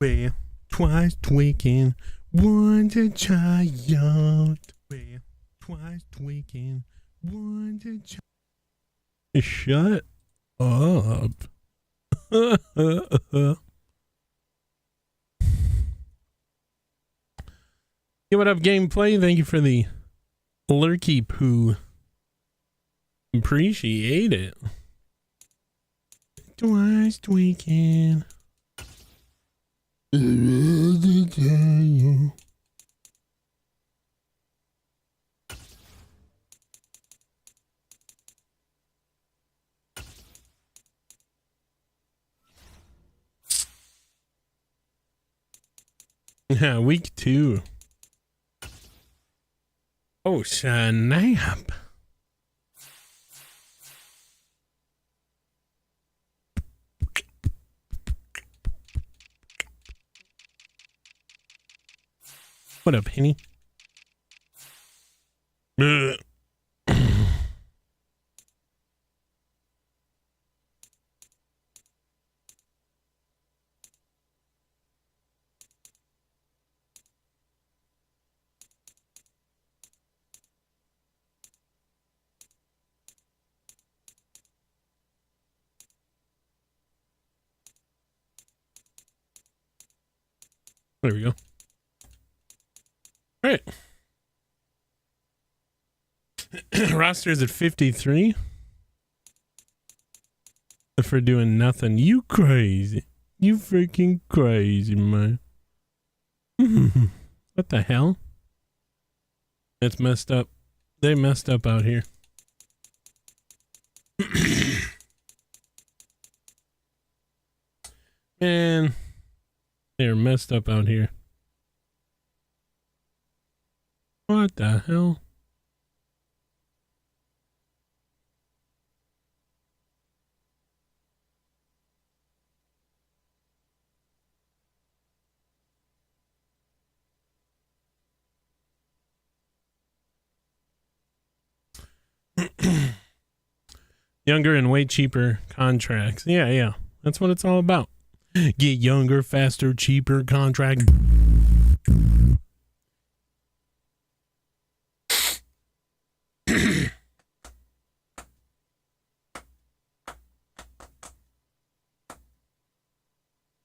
Well, twice tweaking, once a child. Well, twice tweaking, once a child. Shut up. Hey, what up, gameplay? Thank you for the lurky poo. Appreciate it. Twice tweaking. Yeah, week 2. Oh, snap. What up, Henny? There we go. All right. Roster is at 53. For doing nothing. You crazy. You freaking crazy, man. What the hell? That's messed up. They messed up out here. Man, they're messed up out here. What the hell? Younger and way cheaper contracts. Yeah. That's what it's all about. Get younger, faster, cheaper contract.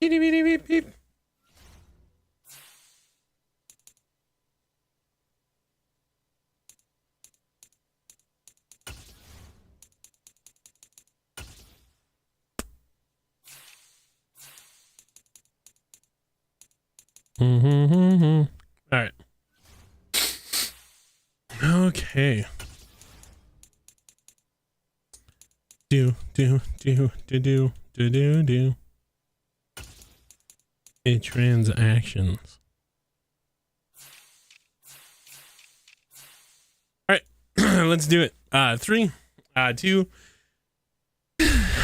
Beep, beep, beep, beep. All right. Okay. Do. Transactions. All right. Let's do it. 3, 2,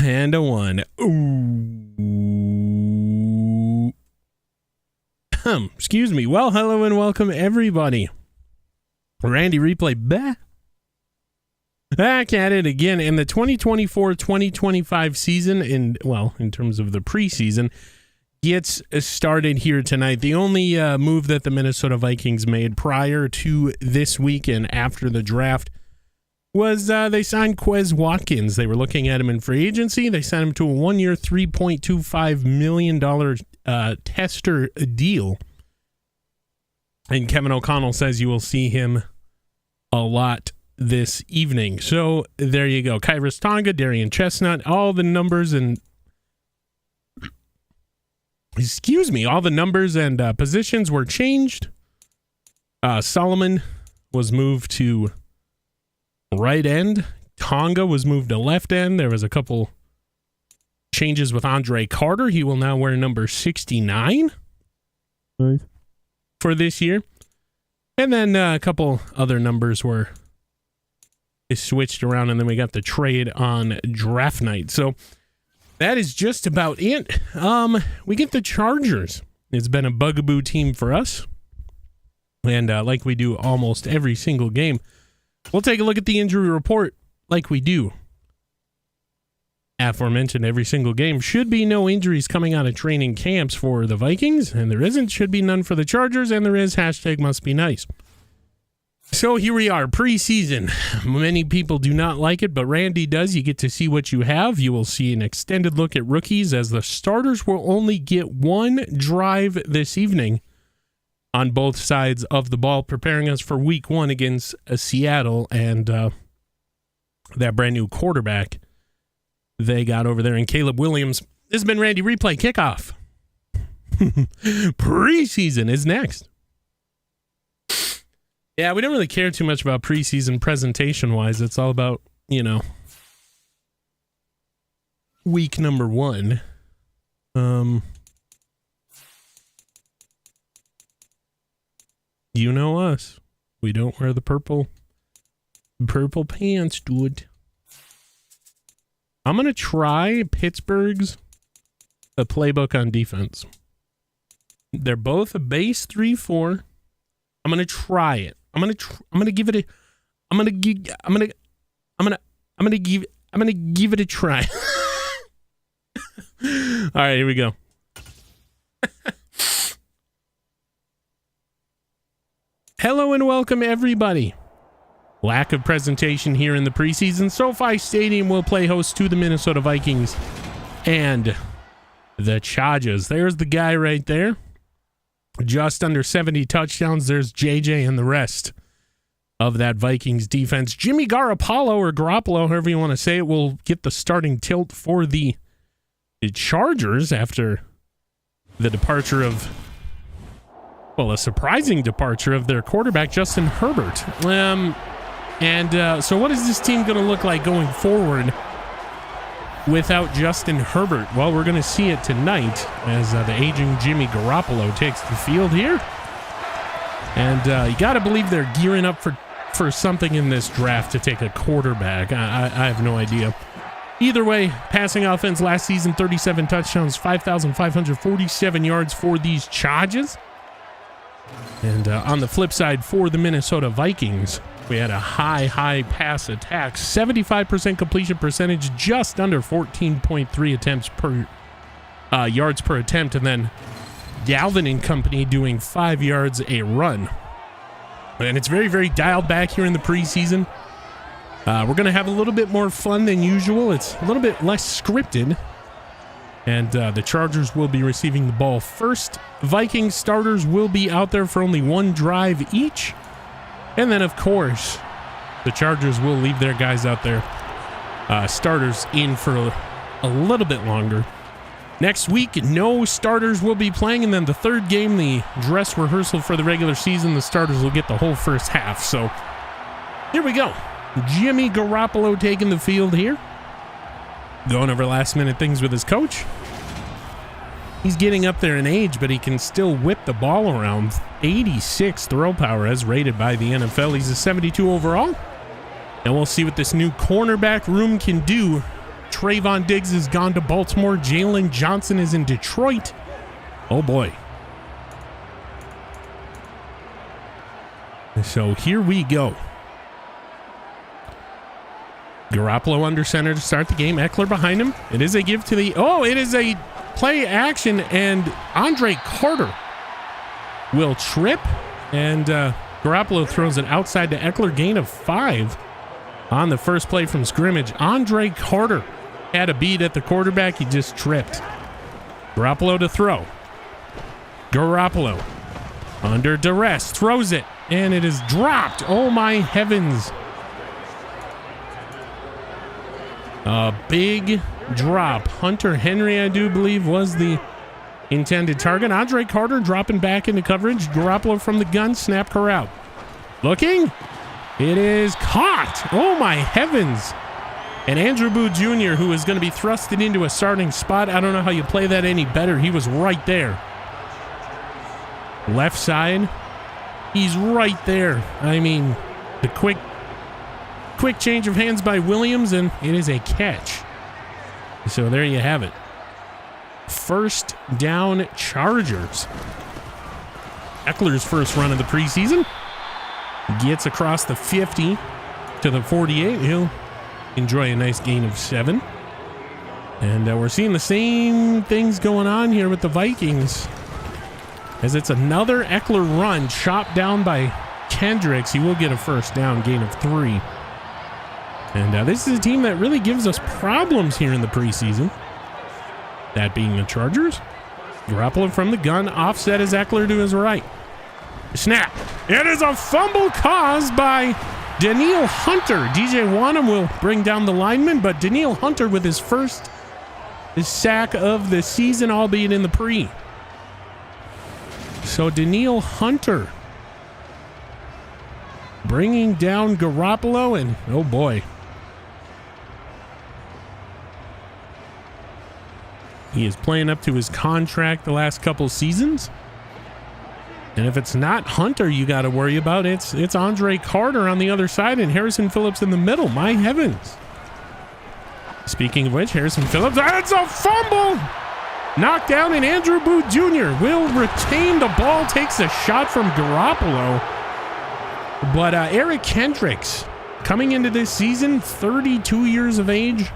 and a 1. Ooh. Excuse me. Well, hello and welcome everybody. Randy Replay back at it again in the 2024-2025 season. In terms of the preseason, gets started here tonight. The only move that the Minnesota Vikings made prior to this week and after the draft was they signed Quez Watkins. They were looking at him in free agency. They signed him to a 1-year, $3.25 million tester deal. And Kevin O'Connell says you will see him a lot this evening. So there you go. Kyrus Tonga, Darian Chestnut, all the numbers and all the numbers and positions were changed. Solomon was moved to right end. Tonga was moved to left end. There was a couple changes with Andre Carter. He will now wear number 69 for this year. And then a couple other numbers were switched around, and then we got the trade on draft night. So that is just about it. We get the Chargers. It's been a bugaboo team for us. And like we do almost every single game, we'll take a look at the injury report like we do aforementioned every single game. Should be no injuries coming out of training camps for the Vikings, and there isn't. Should be none for the Chargers, and there is. Hashtag must be nice. So here we are, preseason. Many people do not like it, but Randy does. You get to see what you have. You will see an extended look at rookies, as the starters will only get one drive this evening on both sides of the ball, preparing us for week 1 against Seattle and that brand new quarterback they got over there in Caleb Williams. This has been Randy Replay Kickoff. Preseason is next. Yeah, we don't really care too much about preseason presentation-wise. It's all about, week number 1. You know us. We don't wear the purple pants, dude. I'm going to try Pittsburgh's the playbook on defense. They're both a base 3-4. I'm going to try it. I'm going to give it a try. All right, here we go. Hello and welcome, everybody. Lack of presentation here in the preseason. SoFi Stadium will play host to the Minnesota Vikings and the Chargers. There's the guy right there. Just under 70 touchdowns. There's JJ and the rest of that Vikings defense. Jimmy Garoppolo, or Garoppolo, however you want to say it, will get the starting tilt for the Chargers after the departure of, a surprising departure of their quarterback, Justin Herbert. So what is this team going to look like going forward without Justin Herbert? Well, we're going to see it tonight as the aging Jimmy Garoppolo takes the field here. And you got to believe they're gearing up for something in this draft to take a quarterback. I have no idea. Either way, passing offense last season, 37 touchdowns, 5,547 yards for these Chargers. And on the flip side, for the Minnesota Vikings, we had a high pass attack, 75% completion percentage, just under 14.3 attempts per yards per attempt, and then Galvin and company doing 5 yards a run. And it's very, very dialed back here in the preseason. We're going to have a little bit more fun than usual. It's a little bit less scripted. And the Chargers will be receiving the ball first. Vikings starters will be out there for only one drive each. And then, of course, the Chargers will leave their guys out there, starters in for a little bit longer. Next week, no starters will be playing. And then the third game, the dress rehearsal for the regular season, the starters will get the whole first half. So here we go. Jimmy Garoppolo taking the field here. Going over last-minute things with his coach. He's getting up there in age, but he can still whip the ball around. 86 throw power as rated by the NFL. He's a 72 overall. And we'll see what this new cornerback room can do. Trayvon Diggs has gone to Baltimore. Jalen Johnson is in Detroit. Oh, boy. So here we go. Garoppolo under center to start the game. Eckler behind him. It is a give to the... it is a play action, and Andre Carter will trip, and Garoppolo throws it outside to Eckler. Gain of 5 on the first play from scrimmage. Andre Carter had a beat at the quarterback. He just tripped. Garoppolo to throw. Garoppolo under duress. Throws it, and it is dropped. Oh, my heavens. A big drop. Hunter Henry, I do believe, was the intended target. Andre Carter dropping back into coverage. Garoppolo from the gun. Snap corral. Looking. It is caught. Oh, my heavens. And Andrew Booth Jr., who is going to be thrusted into a starting spot. I don't know how you play that any better. He was right there. Left side. He's right there. I mean, the quick change of hands by Williams, and it is a catch. So there you have it. First down, Chargers. Eckler's first run of the preseason. Gets across the 50 to the 48. He'll enjoy a nice gain of 7. And we're seeing the same things going on here with the Vikings, as it's another Eckler run chopped down by Kendricks. He will get a first down, gain of 3. And this is a team that really gives us problems here in the preseason. That being the Chargers. Garoppolo from the gun. Offset is Eckler to his right. Snap. It is a fumble caused by Danielle Hunter. DJ Wanham will bring down the lineman, but Danielle Hunter with his first sack of the season, albeit in the pre. So Danielle Hunter bringing down Garoppolo, and oh boy. He is playing up to his contract the last couple seasons. And if it's not Hunter you got to worry about, it's Andre Carter on the other side and Harrison Phillips in the middle. My heavens. Speaking of which, Harrison Phillips, that's a fumble! Knocked down, and Andrew Booth Jr. will retain the ball, takes a shot from Garoppolo. But Eric Kendricks, coming into this season, 32 years of age,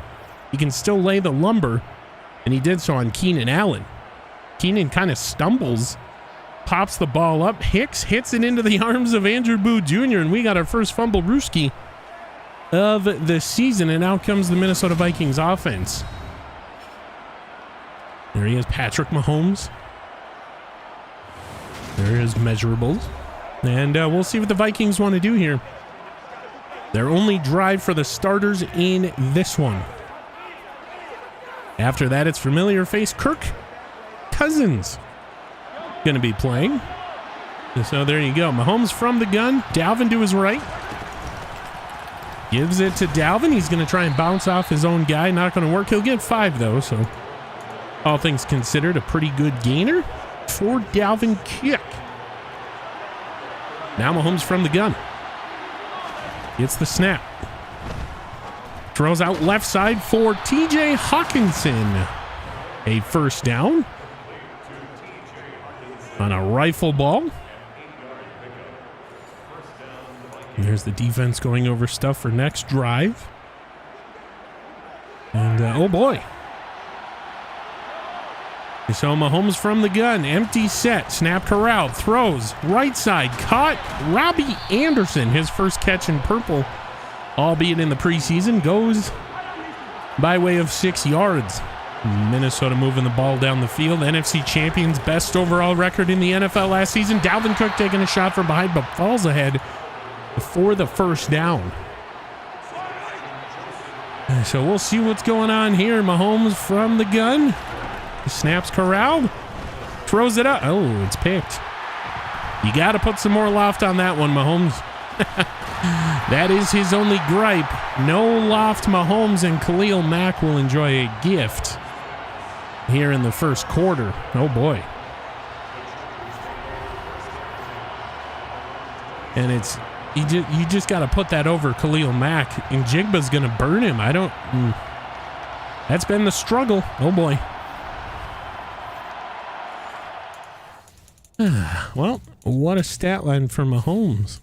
he can still lay the lumber, and he did so on Keenan Allen. Keenan kind of stumbles, pops the ball up, Hicks hits it into the arms of Andrew Booth Jr., and we got our first fumble rooski of the season, and out comes the Minnesota Vikings offense. There he is, Patrick Mahomes. There are his measurables. And we'll see what the Vikings want to do here. Their only drive for the starters in this one. After that, it's familiar face Kirk Cousins going to be playing. So there you go. Mahomes from the gun. Dalvin to his right. Gives it to Dalvin. He's going to try and bounce off his own guy. Not going to work. He'll get 5, though. So all things considered, a pretty good gainer for Dalvin Cook. Now Mahomes from the gun. Gets the snap. Throws out left side for TJ Hawkinson. A first down on a rifle ball. There's the defense going over stuff for next drive. And oh boy. So Mahomes from the gun, empty set, snap corral, throws, right side, caught. Robbie Anderson, his first catch in purple, albeit in the preseason, goes by way of 6 yards. Minnesota moving the ball down the field. NFC champions, best overall record in the NFL last season. Dalvin Cook taking a shot from behind, but falls ahead for the first down. So we'll see what's going on here. Mahomes from the gun. Snaps corralled. Throws it up. Oh, it's picked. You got to put some more loft on that one, Mahomes. That is his only gripe. No loft, Mahomes, and Khalil Mack will enjoy a gift here in the first quarter. Oh, boy. And it's you just got to put that over Khalil Mack, and Jigba's going to burn him. That's been the struggle. Oh, boy. Well, what a stat line for Mahomes.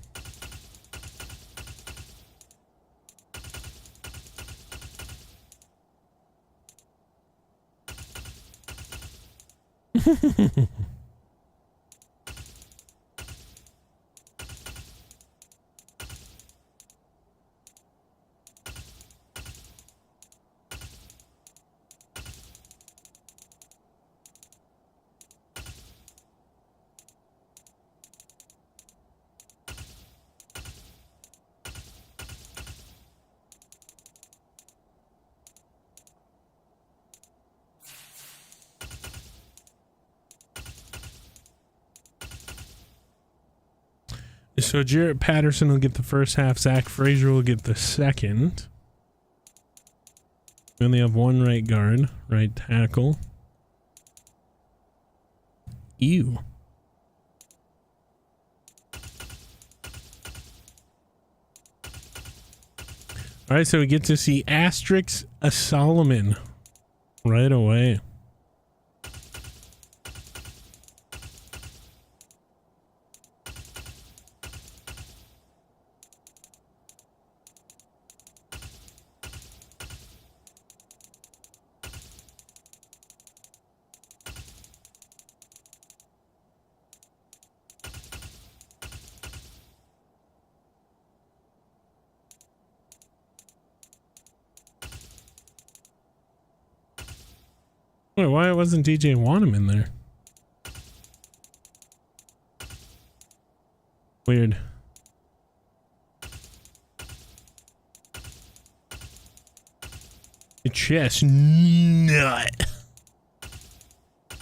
So Jarrett Patterson will get the first half. Zach Frazier will get the second. We only have one right guard, right tackle. Ew. All right, so we get to see Asterix Solomon right away. Wait, why wasn't DJ Wanham in there? Weird. Chestnut.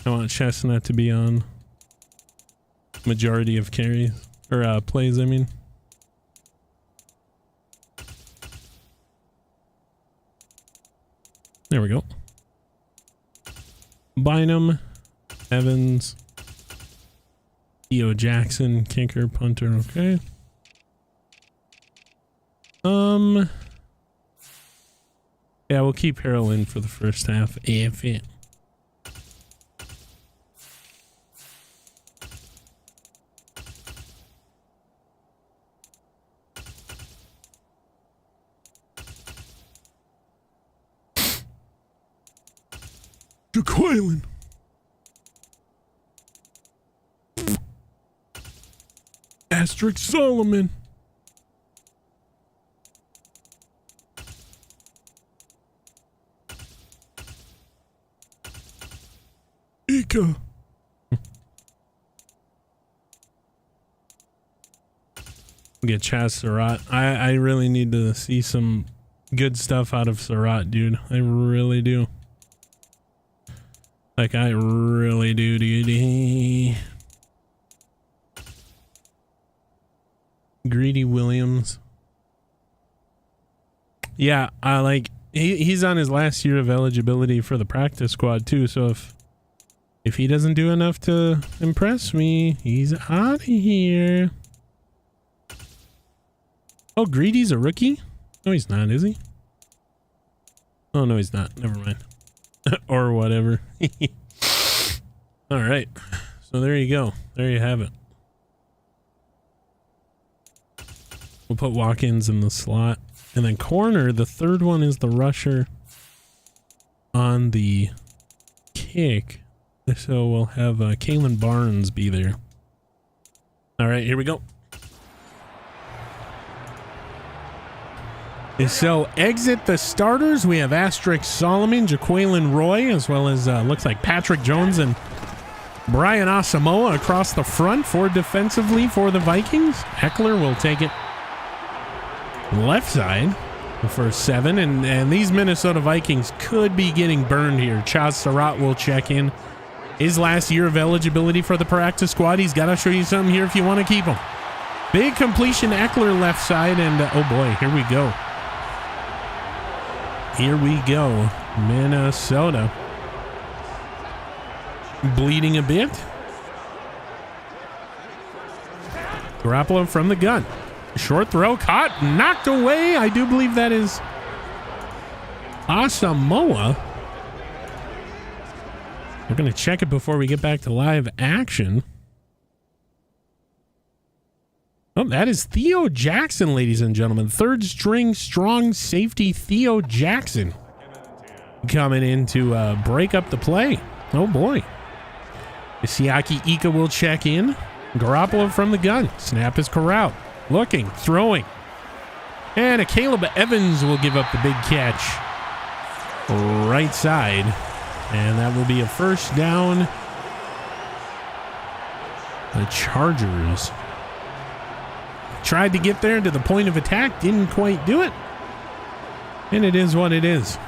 I want Chestnut to be on majority of carries or plays, I mean. There we go. Bynum, Evans, Theo Jackson, kicker, punter, okay. Yeah, we'll keep Harrell in for the first half. If it. Jaqueline. Asterisk Solomon. Ika. Get Chaz Surratt. I really need to see some good stuff out of Surratt, dude. I really do. Like, I really do, dude. Greedy Williams. Yeah, I like he's on his last year of eligibility for the practice squad too, so if he doesn't do enough to impress me, he's out of here. Oh, Greedy's a rookie? No, he's not, is he? Oh, no, he's not. Never mind. Or whatever. All right. So there you go. There you have it. We'll put Watkins in the slot. And then corner, the third one is the rusher on the kick. So we'll have Kalen Barnes be there. All right, here we go. So exit the starters. We have Asterisk Solomon, Jaqueline Roy, as well as looks like Patrick Jones and Brian Asamoah across the front for defensively for the Vikings. Eckler will take it left side for 7. And these Minnesota Vikings could be getting burned here. Chaz Surratt will check in. His last year of eligibility for the practice squad. He's got to show you something here if you want to keep him. Big completion, Eckler left side. And oh boy, here we go. Here we go. Minnesota bleeding a bit. Garoppolo from the gun. Short throw caught, knocked away. I do believe that is Asamoah. We're going to check it before we get back to live action. Oh, that is Theo Jackson, ladies and gentlemen. Third string strong safety Theo Jackson coming in to break up the play. Oh, boy. Isiaki Ika will check in. Garoppolo from the gun. Snap is corralled. Looking, throwing. And a Caleb Evans will give up the big catch. Right side. And that will be a first down. The Chargers tried to get there to the point of attack, didn't quite do it. And it is what it is.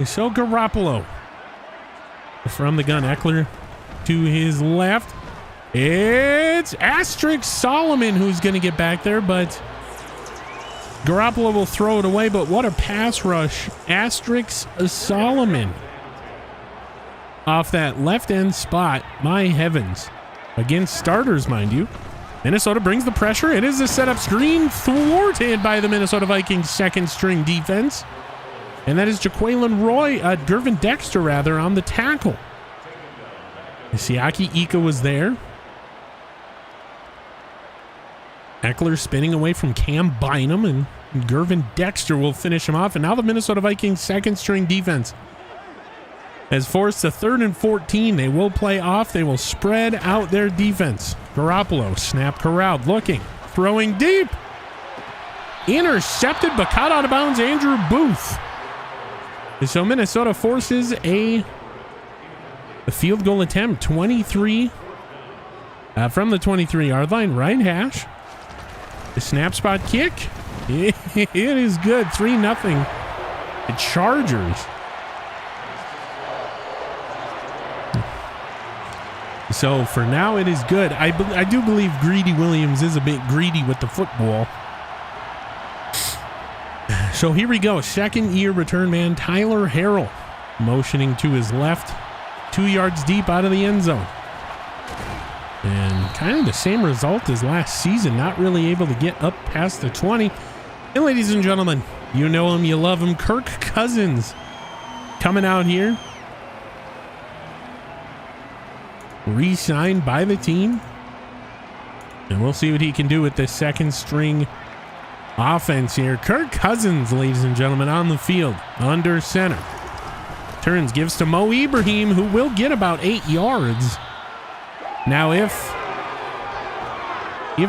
So Garoppolo from the gun, Eckler to his left. It's Asterisk Solomon who's going to get back there, but Garoppolo will throw it away. But what a pass rush. Asterisk Solomon off that left end spot. My heavens. Against starters, mind you. Minnesota brings the pressure. It is a setup screen thwarted by the Minnesota Vikings second string defense. And that is Jaqueline Roy, Gervin Dexter rather, on the tackle. Isiaki Ika was there. Eckler spinning away from Cam Bynum, and Gervin Dexter will finish him off. And now the Minnesota Vikings second string defense has forced a 3rd and 14. They will play off. They will spread out their defense. Garoppolo, snap corralled, looking, throwing deep. Intercepted, but caught out of bounds. Andrew Booth So Minnesota forces a field goal attempt, 23 from the 23-yard line. Ryan Hash, the snap spot kick. It is good, 3-0. The Chargers. So for now, it is good. I do believe Greedy Williams is a bit greedy with the football. So here we go. Second-year return man Tyler Harrell motioning to his left, 2 yards deep out of the end zone. And kind of the same result as last season, not really able to get up past the 20. And ladies and gentlemen, you know him, you love him, Kirk Cousins coming out here. Re-signed by the team. And we'll see what he can do with this second string offense here. Kirk Cousins, ladies and gentlemen, on the field, under center. Turns, gives to Mo Ibrahim, who will get about 8 yards. Now, if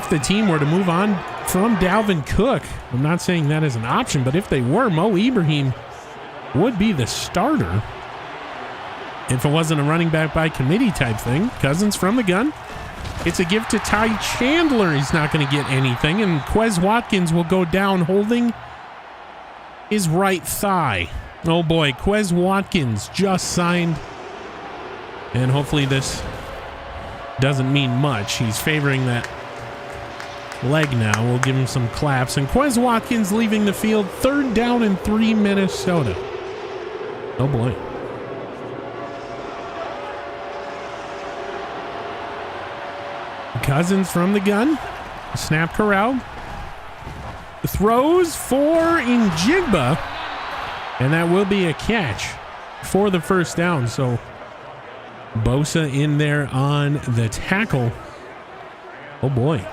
the team were to move on from Dalvin Cook, I'm not saying that is an option, but if they were, Mo Ibrahim would be the starter. If it wasn't a running back by committee type thing. Cousins from the gun. It's a gift to Ty Chandler. He's not going to get anything. And Quez Watkins will go down holding his right thigh. Oh boy, Quez Watkins just signed. And hopefully this doesn't mean much. He's favoring that leg now. We'll give him some claps. And Quez Watkins leaving the field. 3rd down and 3, Minnesota. Oh boy. Cousins from the gun. Snap corral. Throws for Njigba. And that will be a catch for the first down. So Bosa in there on the tackle. Oh boy.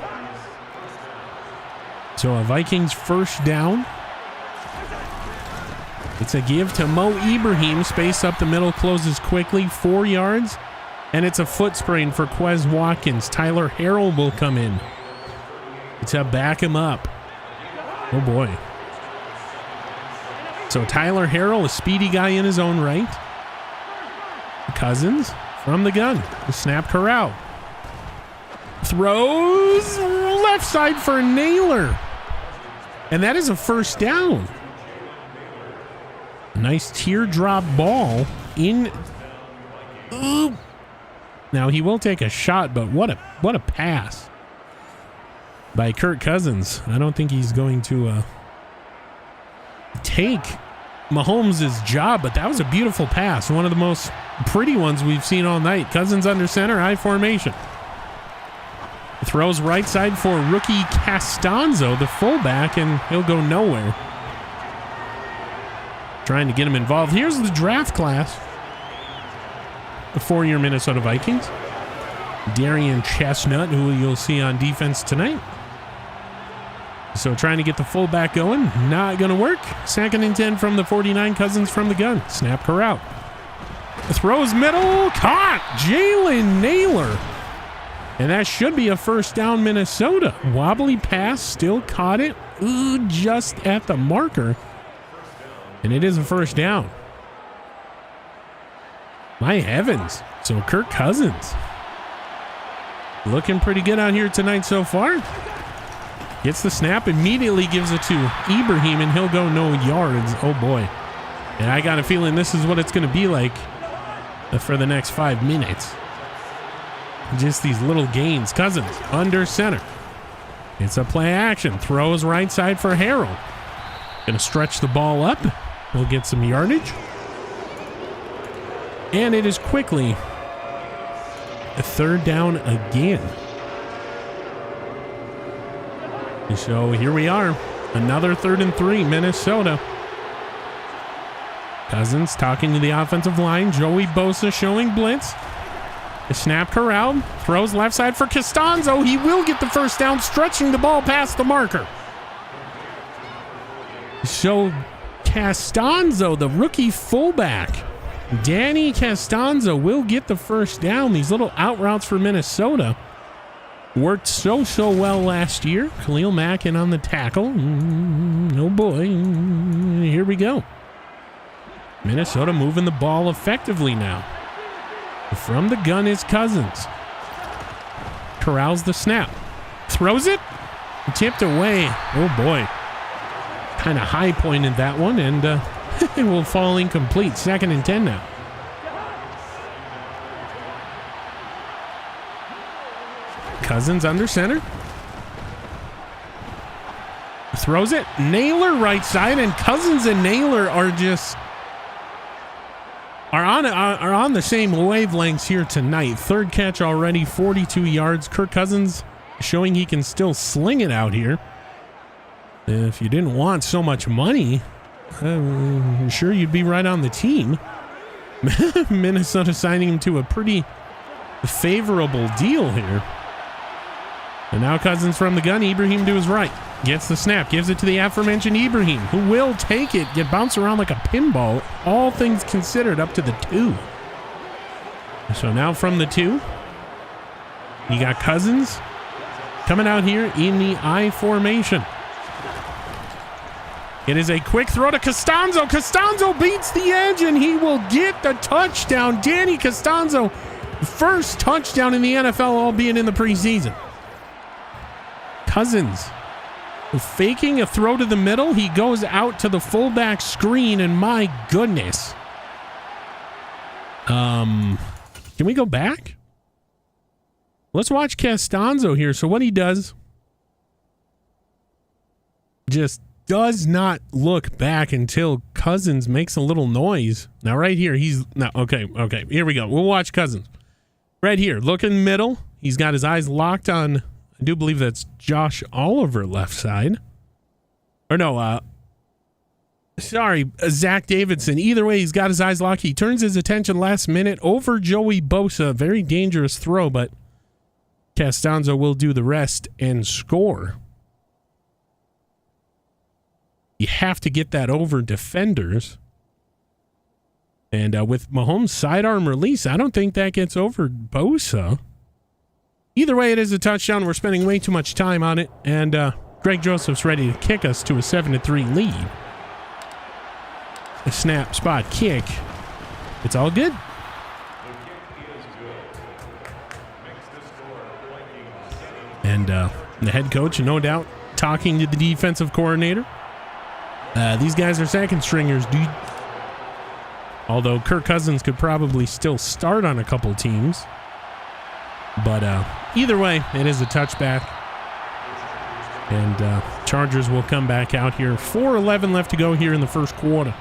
So a Vikings first down. It's a give to Mo Ibrahim. Space up the middle, closes quickly. 4 yards. And it's a foot sprain for Quez Watkins. Tyler Harrell will come in to back him up. Oh boy. So Tyler Harrell, a speedy guy in his own right. Cousins from the gun. The snap corral. Throws left side for Naylor. And that is a first down. Nice teardrop ball in. Ooh. Now he will take a shot, but what a pass by Kirk Cousins. I don't think he's going to take Mahomes' job, but that was a beautiful pass. One of the most pretty ones we've seen all night. Cousins under center, high formation. Throws right side for rookie Castanzo, the fullback, and he'll go nowhere. Trying to get him involved. Here's the draft class. The 4-year Minnesota Vikings. Darian Chestnut, who you'll see on defense tonight. So trying to get the fullback going. Not going to work. 2nd and 10 from the 49. Cousins from the gun. Snap corral. Throws middle. Caught. Jalen Naylor. And that should be a first down, Minnesota. Wobbly pass. Still caught it. Ooh, just at the marker. And it is a first down. My heavens. So Kirk Cousins looking pretty good out here tonight so far. Gets the snap, immediately gives it to Ibrahim, and he'll go no yards. Oh boy. And I got a feeling this is what it's going to be like for the next 5 minutes. Just these little gains. Cousins under center. It's a play action. Throws right side for Harrell. Going to stretch the ball up. We'll get some yardage. And it is quickly a 3rd down again. So here we are. Another 3rd and 3, Minnesota. Cousins talking to the offensive line. Joey Bosa showing blitz. The snap corral. Throws left side for Castanzo. He will get the first down, stretching the ball past the marker. So Castanzo, the rookie fullback, Danny Castanzo will get the first down. These little out routes for Minnesota worked so well last year. Khalil Mack in on the tackle. Oh boy. Here we go. Minnesota moving the ball effectively now. From the gun is Cousins. Corrals the snap. Throws it. Tipped away. Oh boy. Kind of high pointed that one, and it will fall incomplete. 2nd and 10 now. Cousins under center. Throws it. Naylor right side, and Cousins and Naylor are on the same wavelengths here tonight. 3rd catch already, 42 yards. Kirk Cousins showing he can still sling it out here. If you didn't want so much money, I'm sure you'd be right on the team. Minnesota signing him to a pretty favorable deal here. And now Cousins from the gun. Ibrahim to his right. Gets the snap. Gives it to the aforementioned Ibrahim, who will take it. Get bounced around like a pinball. All things considered, up to the 2. So now from the 2, you got Cousins coming out here in the I formation. It is a quick throw to Costanzo. Costanzo beats the edge, and he will get the touchdown. Danny Costanzo, first touchdown in the NFL, albeit in the preseason. Cousins faking a throw to the middle. He goes out to the fullback screen, and my goodness. Can we go back? Let's watch Costanzo here. So what he does, just does not look back until Cousins makes a little noise. Now right here, okay, here we go. We'll watch Cousins. Right here, look in the middle. He's got his eyes locked on, I do believe that's Josh Oliver left side. Or no, Zach Davidson. Either way, he's got his eyes locked. He turns his attention last minute over Joey Bosa. Very dangerous throw, but Costanzo will do the rest and score. You have to get that over defenders. And with Mahomes' sidearm release, I don't think that gets over Bosa. Either way, it is a touchdown. We're spending way too much time on it. And Greg Joseph's ready to kick us to a 7-3 lead. A snap, spot, kick. It's all good. And the head coach, no doubt, talking to the defensive coordinator. These guys are second stringers, dude. Although Kirk Cousins could probably still start on a couple teams. But either way, it is a touchback. And Chargers will come back out here. 4:11 left to go here in the first quarter.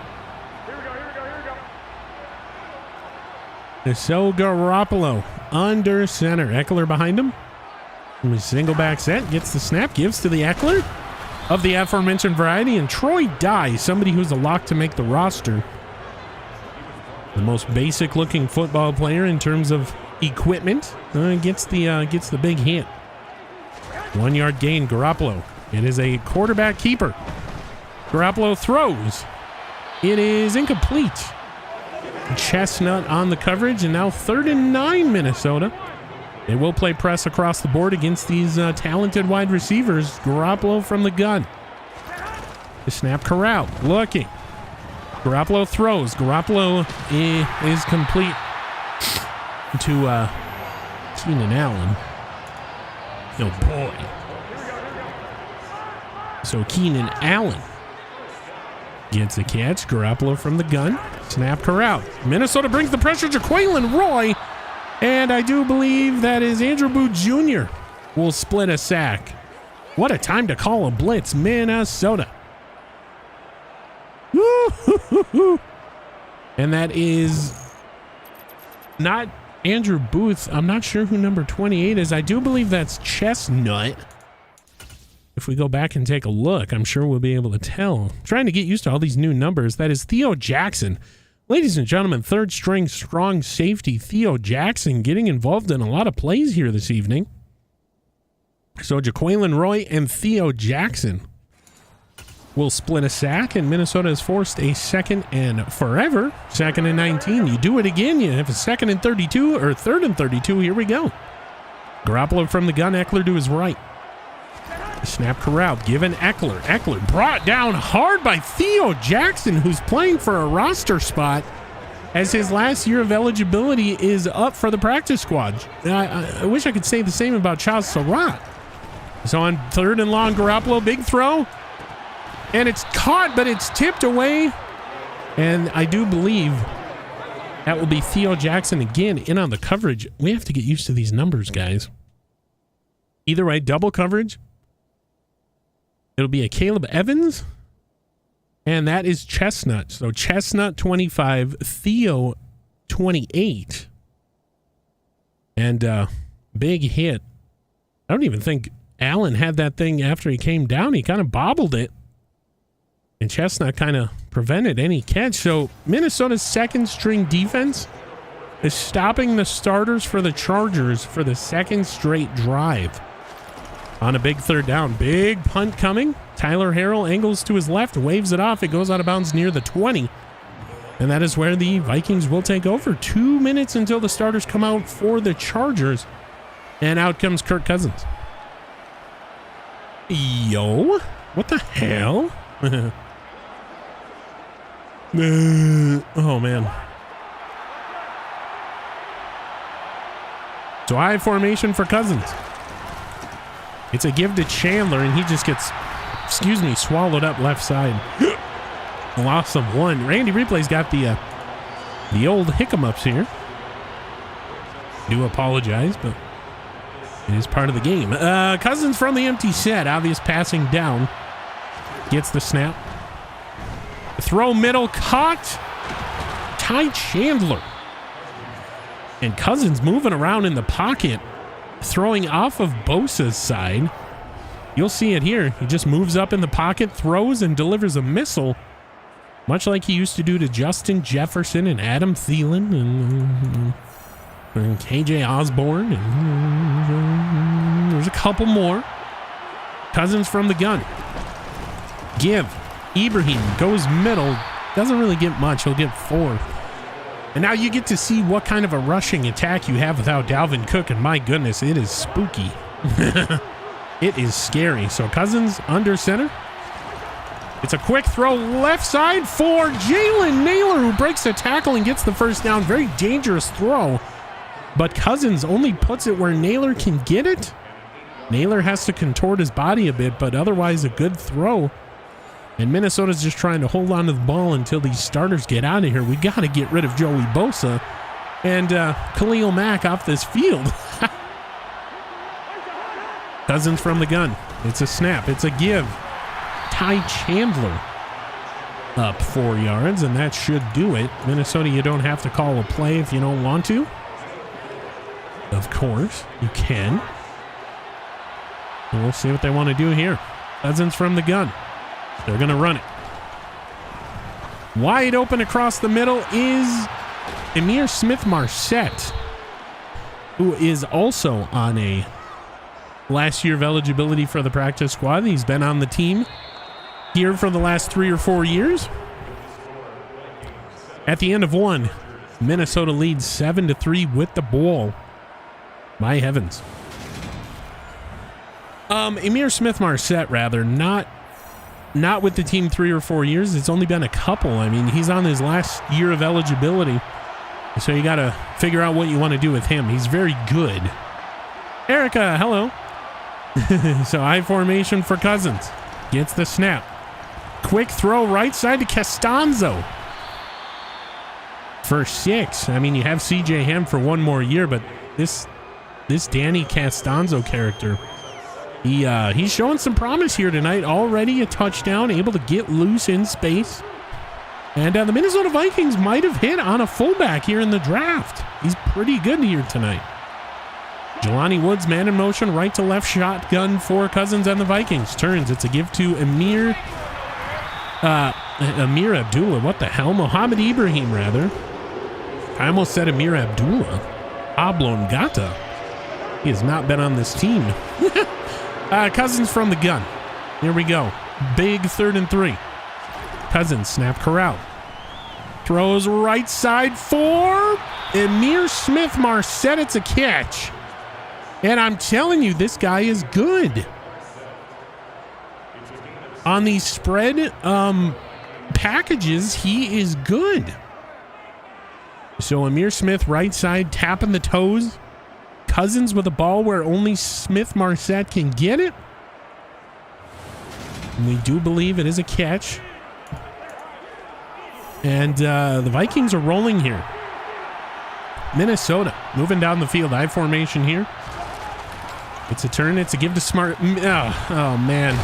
So Garoppolo under center. Eckler behind him. Single back set. Gets the snap. Gives to the Eckler of the aforementioned variety. And Troy Dye, somebody who's a lock to make the roster. The most basic looking football player in terms of equipment. Gets the big hit. 1 yard gain, Garoppolo. It is a quarterback keeper. Garoppolo throws. It is incomplete. Chestnut on the coverage, and now 3rd and 9 Minnesota. They will play press across the board against these talented wide receivers. Garoppolo from the gun. The snap, Corral looking. Garoppolo throws. Garoppolo is complete to Keenan Allen. Oh boy. So Keenan Allen gets a catch. Garoppolo from the gun. Snap, Corral. Minnesota brings the pressure to Jaquelin Roy. And I do believe that is Andrew Booth Jr. will split a sack. What a time to call a blitz, Minnesota. Woo-hoo-hoo-hoo. And that is not Andrew Booth. I'm not sure who number 28 is. I do believe that's Chestnut. If we go back and take a look, I'm sure we'll be able to tell. Trying to get used to all these new numbers. That is Theo Jackson. Ladies and gentlemen, third string strong safety Theo Jackson getting involved in a lot of plays here this evening. So Jaquelin Roy and Theo Jackson will split a sack, and Minnesota has forced a 2nd and forever. 2nd and 19. You do it again. You have a 2nd and 32 or 3rd and 32. Here we go. Garoppolo from the gun. Eckler to his right. Snap corralled, given Eckler. Eckler brought down hard by Theo Jackson, who's playing for a roster spot as his last year of eligibility is up for the practice squad. I wish I could say the same about Charles Surratt. So on 3rd and long, Garoppolo, big throw. And it's caught, but it's tipped away. And I do believe that will be Theo Jackson again in on the coverage. We have to get used to these numbers, guys. Either way, double coverage. It'll be a Caleb Evans. And that is Chestnut. So Chestnut 25, Theo 28. And big hit. I don't even think Allen had that thing after he came down. He kind of bobbled it. And Chestnut kind of prevented any catch. So Minnesota's second string defense is stopping the starters for the Chargers for the second straight drive. On a big 3rd down. Big punt coming. Tyler Harrell angles to his left, waves it off. It goes out of bounds near the 20. And that is where the Vikings will take over. 2 minutes until the starters come out for the Chargers. And out comes Kirk Cousins. Yo, what the hell? Oh, man. So I formation for Cousins. It's a give to Chandler, and he just gets, swallowed up left side. Loss of 1. Randy Replay's got the old hiccups here. Do apologize, but it is part of the game. Cousins from the empty set. Obvious passing down. Gets the snap. Throw middle, caught. Ty Chandler. And Cousins moving around in the pocket, throwing off of Bosa's side. You'll see it here. He just moves up in the pocket, throws, and delivers a missile, much like he used to do to Justin Jefferson and Adam Thielen and KJ Osborne. And there's a couple more. Cousins from the gun. Give. Ibrahim goes middle. Doesn't really get much. He'll get 4. And now you get to see what kind of a rushing attack you have without Dalvin Cook. And my goodness, it is spooky. It is scary. So Cousins under center. It's a quick throw left side for Jalen Naylor, who breaks the tackle and gets the first down. Very dangerous throw. But Cousins only puts it where Naylor can get it. Naylor has to contort his body a bit, but otherwise a good throw. And Minnesota's just trying to hold on to the ball until these starters get out of here. We got to get rid of Joey Bosa and Khalil Mack off this field. Cousins from the gun. It's a snap. It's a give. Ty Chandler up 4 yards, and that should do it. Minnesota, you don't have to call a play if you don't want to. Of course, you can. And we'll see what they want to do here. Cousins from the gun. They're going to run it. Wide open across the middle is Emir Smith-Marset, who is also on a last year of eligibility for the practice squad. He's been on the team here for the last 3 or 4 years. At the end of 1, Minnesota leads 7-3 with the ball. My heavens. Emir Smith-Marset, rather, not with the team 3 or 4 years. It's only been a couple. I mean, he's on his last year of eligibility. So you got to figure out what you want to do with him. He's very good. Erica, hello. So I formation for Cousins. Gets the snap. Quick throw right side to Costanzo. For 6. I mean, you have CJ Ham for 1 more year, but this Danny Costanzo character, he's showing some promise here tonight. Already a touchdown, able to get loose in space. And the Minnesota Vikings might have hit on a fullback here in the draft. He's pretty good here tonight. Jelani Woods, man in motion, right to left shotgun for Cousins and the Vikings. Turns, it's a give to Amir Abdullah. What the hell? Mohamed Ibrahim, rather. I almost said Amir Abdullah. Oblongata. He has not been on this team. Cousins from the gun. Here we go. Big 3rd and 3. Cousins, snap corral. Throws right side for Emir Smith-Marset. It's a catch. And I'm telling you, this guy is good. on these spread packages, he is good. So Amir Smith, right side, tapping the toes. Cousins with a ball where only Smith Marset can get it. And we do believe it is a catch. And the Vikings are rolling here. Minnesota moving down the field. I formation here. It's a turn. It's a give to Smart. Oh man.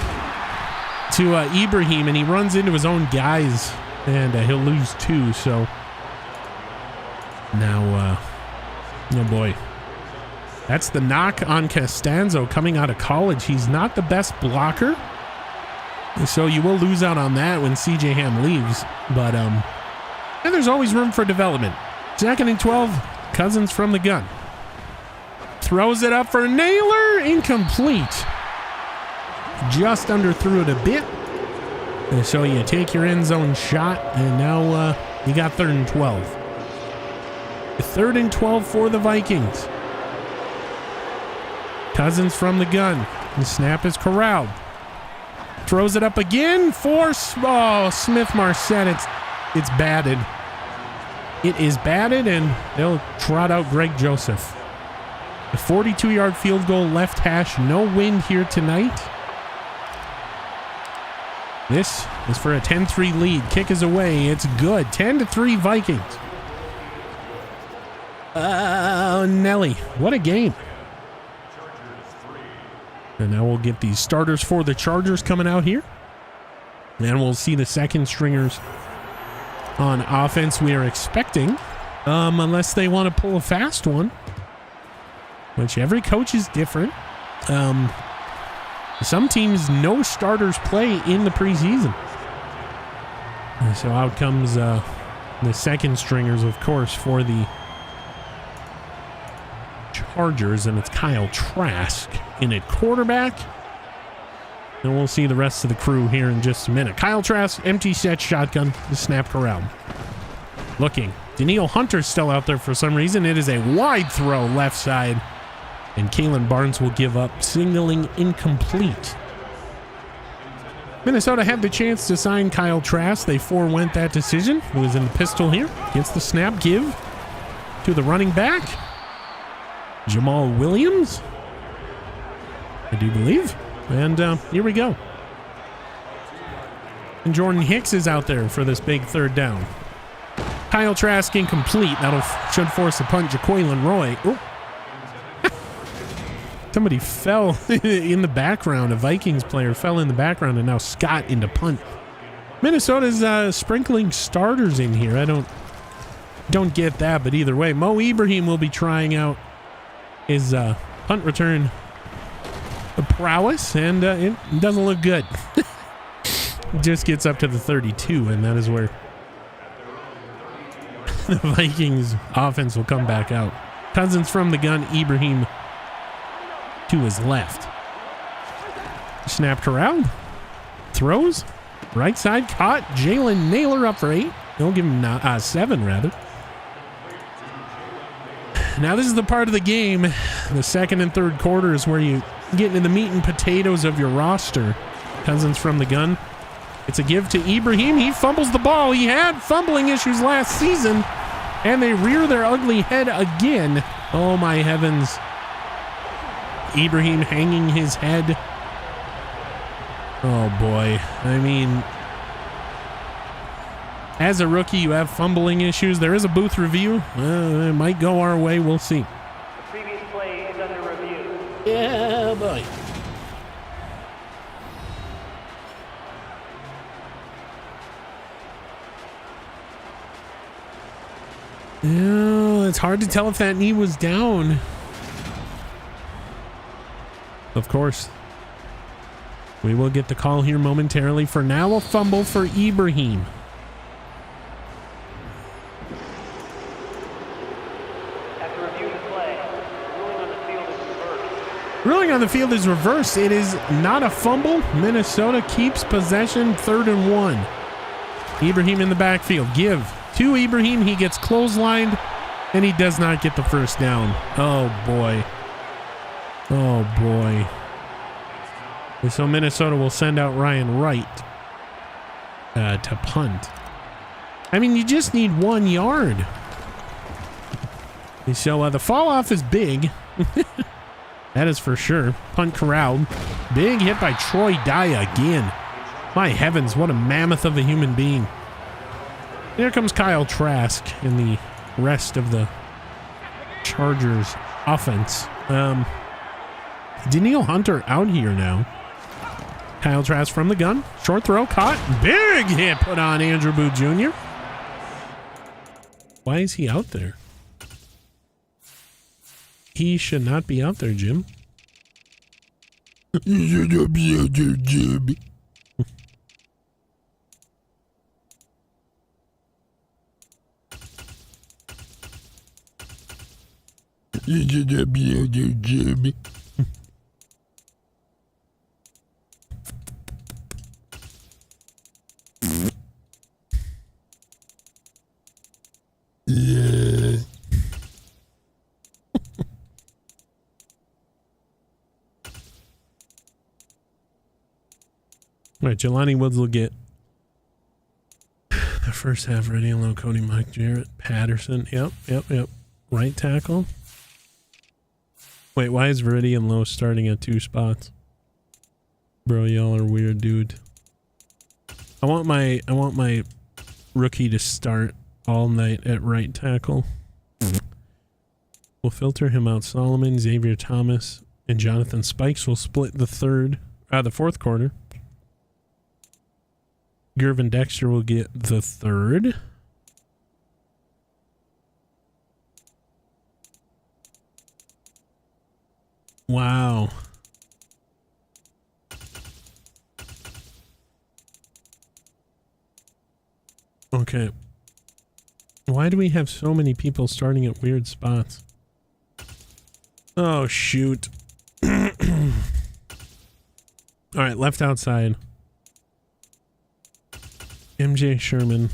To Ibrahim, and he runs into his own guys, and he'll lose 2. So now, oh boy. That's the knock on Costanzo coming out of college. He's not the best blocker. So you will lose out on that when CJ Ham leaves. But and there's always room for development. 2nd and 12. Cousins from the gun. Throws it up for Naylor. Incomplete. Just underthrew it a bit. And so you take your end zone shot. And now you got 3rd and 12. 3rd and 12 for the Vikings. Cousins from the gun. The snap is corralled. Throws it up again for Smith Marset. It's batted. It is batted, and they'll trot out Greg Joseph. A 42-yard field goal left hash. No wind here tonight. This is for a 10-3 lead. Kick is away. It's good. 10-3 Vikings. Nelly. What a game. And now we'll get these starters for the Chargers coming out here. And we'll see the second stringers on offense we are expecting. Unless they want to pull a fast one. Which every coach is different. Some teams, no starters play in the preseason. And so out comes the second stringers, of course, for the Chargers, and it's Kyle Trask in at quarterback. And we'll see the rest of the crew here in just a minute. Kyle Trask, empty set shotgun, snapped around. Looking. Daniil Hunter's still out there for some reason. It is a wide throw left side. And Kalen Barnes will give up, signaling incomplete. Minnesota had the chance to sign Kyle Trask. They forewent that decision. It was in the pistol here. Gets the snap, give to the running back. Jamal Williams, I do believe. And here we go. And Jordan Hicks is out there for this big 3rd down. Kyle Trask incomplete. Should force a punt. Jaqueline Roy. Ooh. Somebody fell in the background. A Vikings player fell in the background, and now Scott into punt. Minnesota's sprinkling starters in here. I don't get that, but either way, Mo Ibrahim will be trying out his punt return prowess, and it doesn't look good. Just gets up to the 32, and that is where the Vikings offense will come back out. Cousins from the gun, Ibrahim to his left. Snapped around. Throws. Right side caught. Jalen Naylor up for 8. They'll give him 7 rather. Now this is the part of the game, the 2nd and 3rd quarters, where you get into the meat and potatoes of your roster. Cousins from the gun. It's a give to Ibrahim. He fumbles the ball. He had fumbling issues last season, and they rear their ugly head again. Oh my heavens. Ibrahim hanging his head. Oh boy. I mean, as a rookie, you have fumbling issues. There is a booth review. It might go our way. We'll see. The previous play is under review. Yeah, boy. Yeah, it's hard to tell if that knee was down. Of course. We will get the call here momentarily. For now, a fumble for Ibrahim. After reviewing the play, ruling on the field is reversed. Ruling on the field is reversed. It is not a fumble. Minnesota keeps possession, 3rd and 1. Ibrahim in the backfield. Give to Ibrahim. He gets clotheslined, and he does not get the first down. Oh, boy. Oh, boy. And so Minnesota will send out Ryan Wright to punt. I mean, you just need 1 yard. And so the fall off is big. That is for sure. Punt corralled. Big hit by Troy Dye again. My heavens, what a mammoth of a human being. Here comes Kyle Trask in the rest of the Chargers offense. Daniil Hunter out here now. Kyle Trask from the gun. Short throw caught. Big hit put on Andrew Booth Jr. Why is he out there? He should not be out there, Jim. He should not be out there, Jim. You should not be out there, Jim. Yeah. All right, Jelani Woods will get the first half ready and low. Cody Mike Jarrett Patterson. Yep. Right tackle. Wait, why is Viridian Low starting at 2 spots? Bro, y'all are weird, dude. I want my rookie to start all night at right tackle. We'll filter him out. Solomon, Xavier Thomas, and Jonathan Spikes will split the fourth quarter. Gervin Dexter will get the third. Wow. Okay. Why do we have so many people starting at weird spots? Oh, shoot. All right, left outside. MJ Sherman.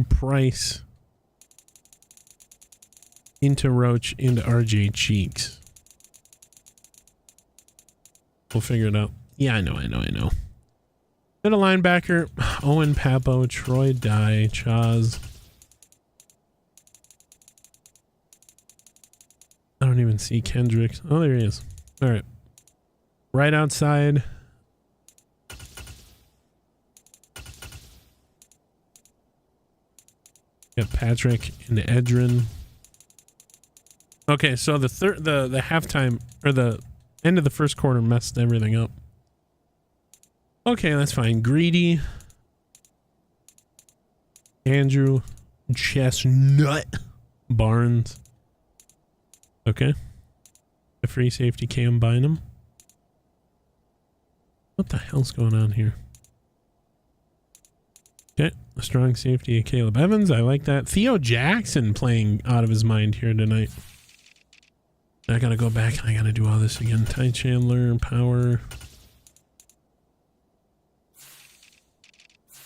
Price. Into Roach, into RJ Cheeks. We'll figure it out. Yeah, I know. Middle linebacker, Owen Papo, Troy Dye, Chaz. I don't even see Kendricks. Oh, there he is. All right. Right outside. Got Patrick and Edrin. Okay, so the halftime or the end of the first quarter messed everything up. Okay, that's fine. Greedy. Andrew Chestnut Barnes. Okay. The free safety Cam Bynum. What the hell's going on here? Okay. A strong safety of Caleb Evans. I like that. Theo Jackson playing out of his mind here tonight. I gotta go back and I gotta do all this again. Ty Chandler, power.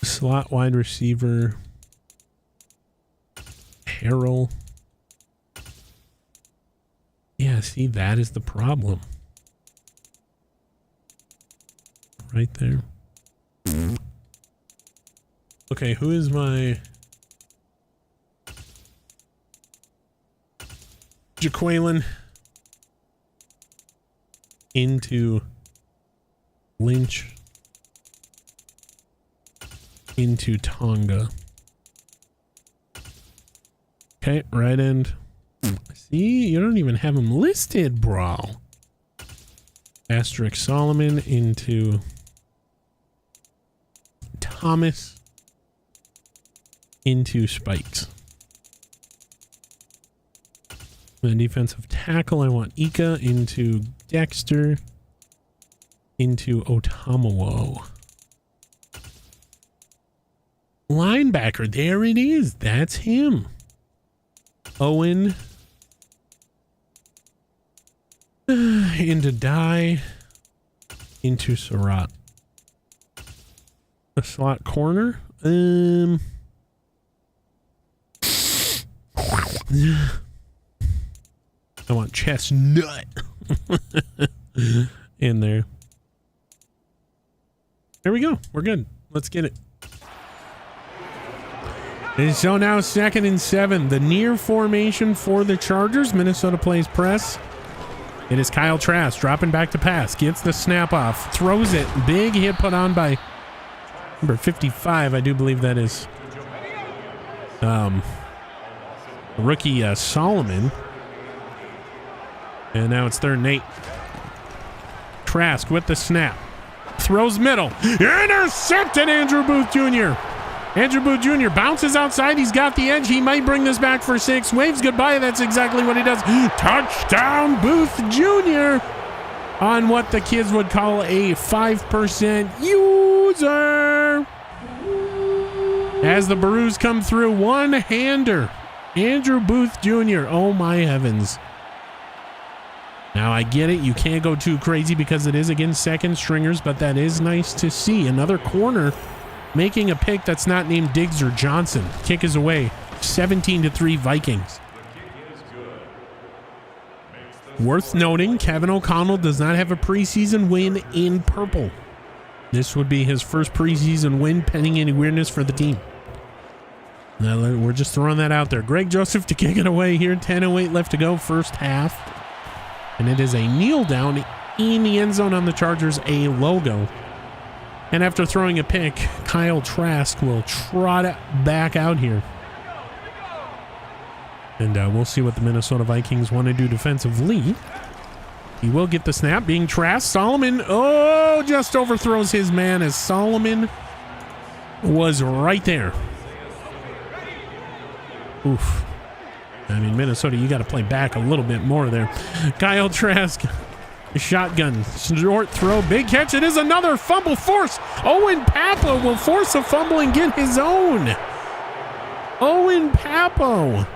Slot wide receiver. Harrell. Yeah, see, that is the problem. Right there. Okay, who is my... Jaqueline into Lynch into Tonga. Okay, right end. See, you don't even have him listed, bro. Asterisk Solomon into Thomas into Spikes. The defensive tackle, I want Ika into Dexter into Otomawo. Linebacker, there it is. That's him. Owen into Dye into Surratt. A slot corner. I want Chestnut in there. There we go. We're good. Let's get it. And so now 2nd and 7. The near formation for the Chargers. Minnesota plays press. It is Kyle Trask dropping back to pass. Gets the snap off. Throws it. Big hit put on by number 55. I do believe that is rookie Solomon. And now it's 3rd and 8. Trask with the snap. Throws middle. Intercepted, Andrew Booth Jr. Andrew Booth Jr. bounces outside. He's got the edge. He might bring this back for 6. Waves goodbye. That's exactly what he does. Touchdown, Booth Jr. on what the kids would call a 5% user. As the Baroos come through, one-hander. Andrew Booth Jr. Oh, my heavens. Now, I get it. You can't go too crazy because it is against second stringers, but that is nice to see. Another corner making a pick that's not named Diggs or Johnson. Kick is away. 17-3 Vikings. Worth noting, Kevin O'Connell does not have a preseason win in purple. This would be his first preseason win pending any weirdness for the team. Now, we're just throwing that out there. Greg Joseph to kick it away here. 10:08 left to go, first half. And it is a kneel down in the end zone on the Chargers, a logo. And after throwing a pick, Kyle Trask will trot it back out here. And we'll see what the Minnesota Vikings want to do defensively. He will get the snap, being Trask. Solomon, just overthrows his man as Solomon was right there. Oof. I mean, Minnesota, you got to play back a little bit more there. Kyle Trask, shotgun, short throw, big catch. It is another fumble force. Owen Papo will force a fumble and get his own. Owen Papo,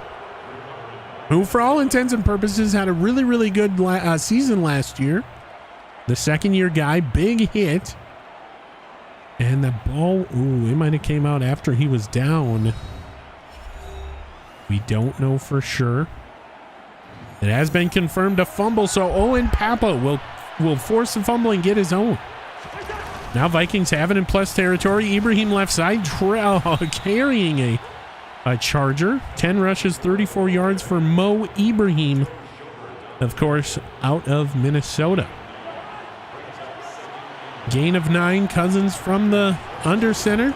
who for all intents and purposes had a really, really good season last year. The second-year guy, big hit. And the ball, it might have came out after he was down. We don't know for sure. It has been confirmed a fumble, so Owen Papo will force the fumble and get his own. Now Vikings have it in plus territory. Ibrahim left side, carrying a Charger. 10 rushes, 34 yards for Mo Ibrahim, of course, out of Minnesota. Gain of 9, Cousins from the under center.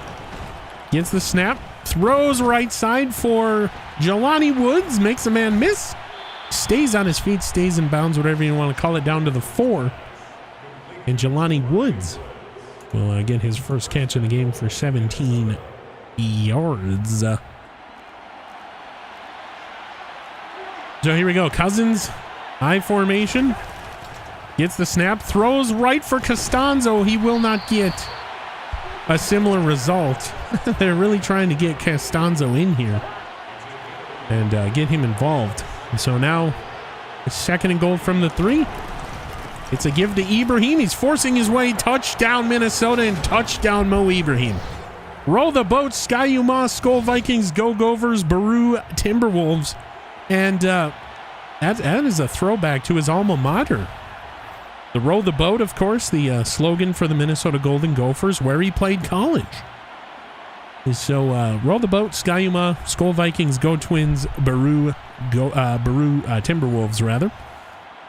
Gets the snap, throws right side for Jelani Woods, makes a man miss. Stays on his feet, stays in bounds, whatever you want to call it, down to the 4. And Jelani Woods will get his first catch in the game for 17 yards. So here we go. Cousins, high formation. Gets the snap, throws right for Costanzo. He will not get a similar result. They're really trying to get Costanzo in here and get him involved. And so now, a 2nd and goal from the 3. It's a give to Ibrahim. He's forcing his way. Touchdown, Minnesota, and touchdown, Mo Ibrahim. Roll the boat, Ski-U-Mah, Skull Vikings, Go Gophers, Baru Timberwolves. And that is a throwback to his alma mater. The Roll the Boat, of course, the slogan for the Minnesota Golden Gophers, where he played college. So Roll the Boat, Ski-U-Mah, Skull Vikings, Go Twins, Baru Timberwolves, rather.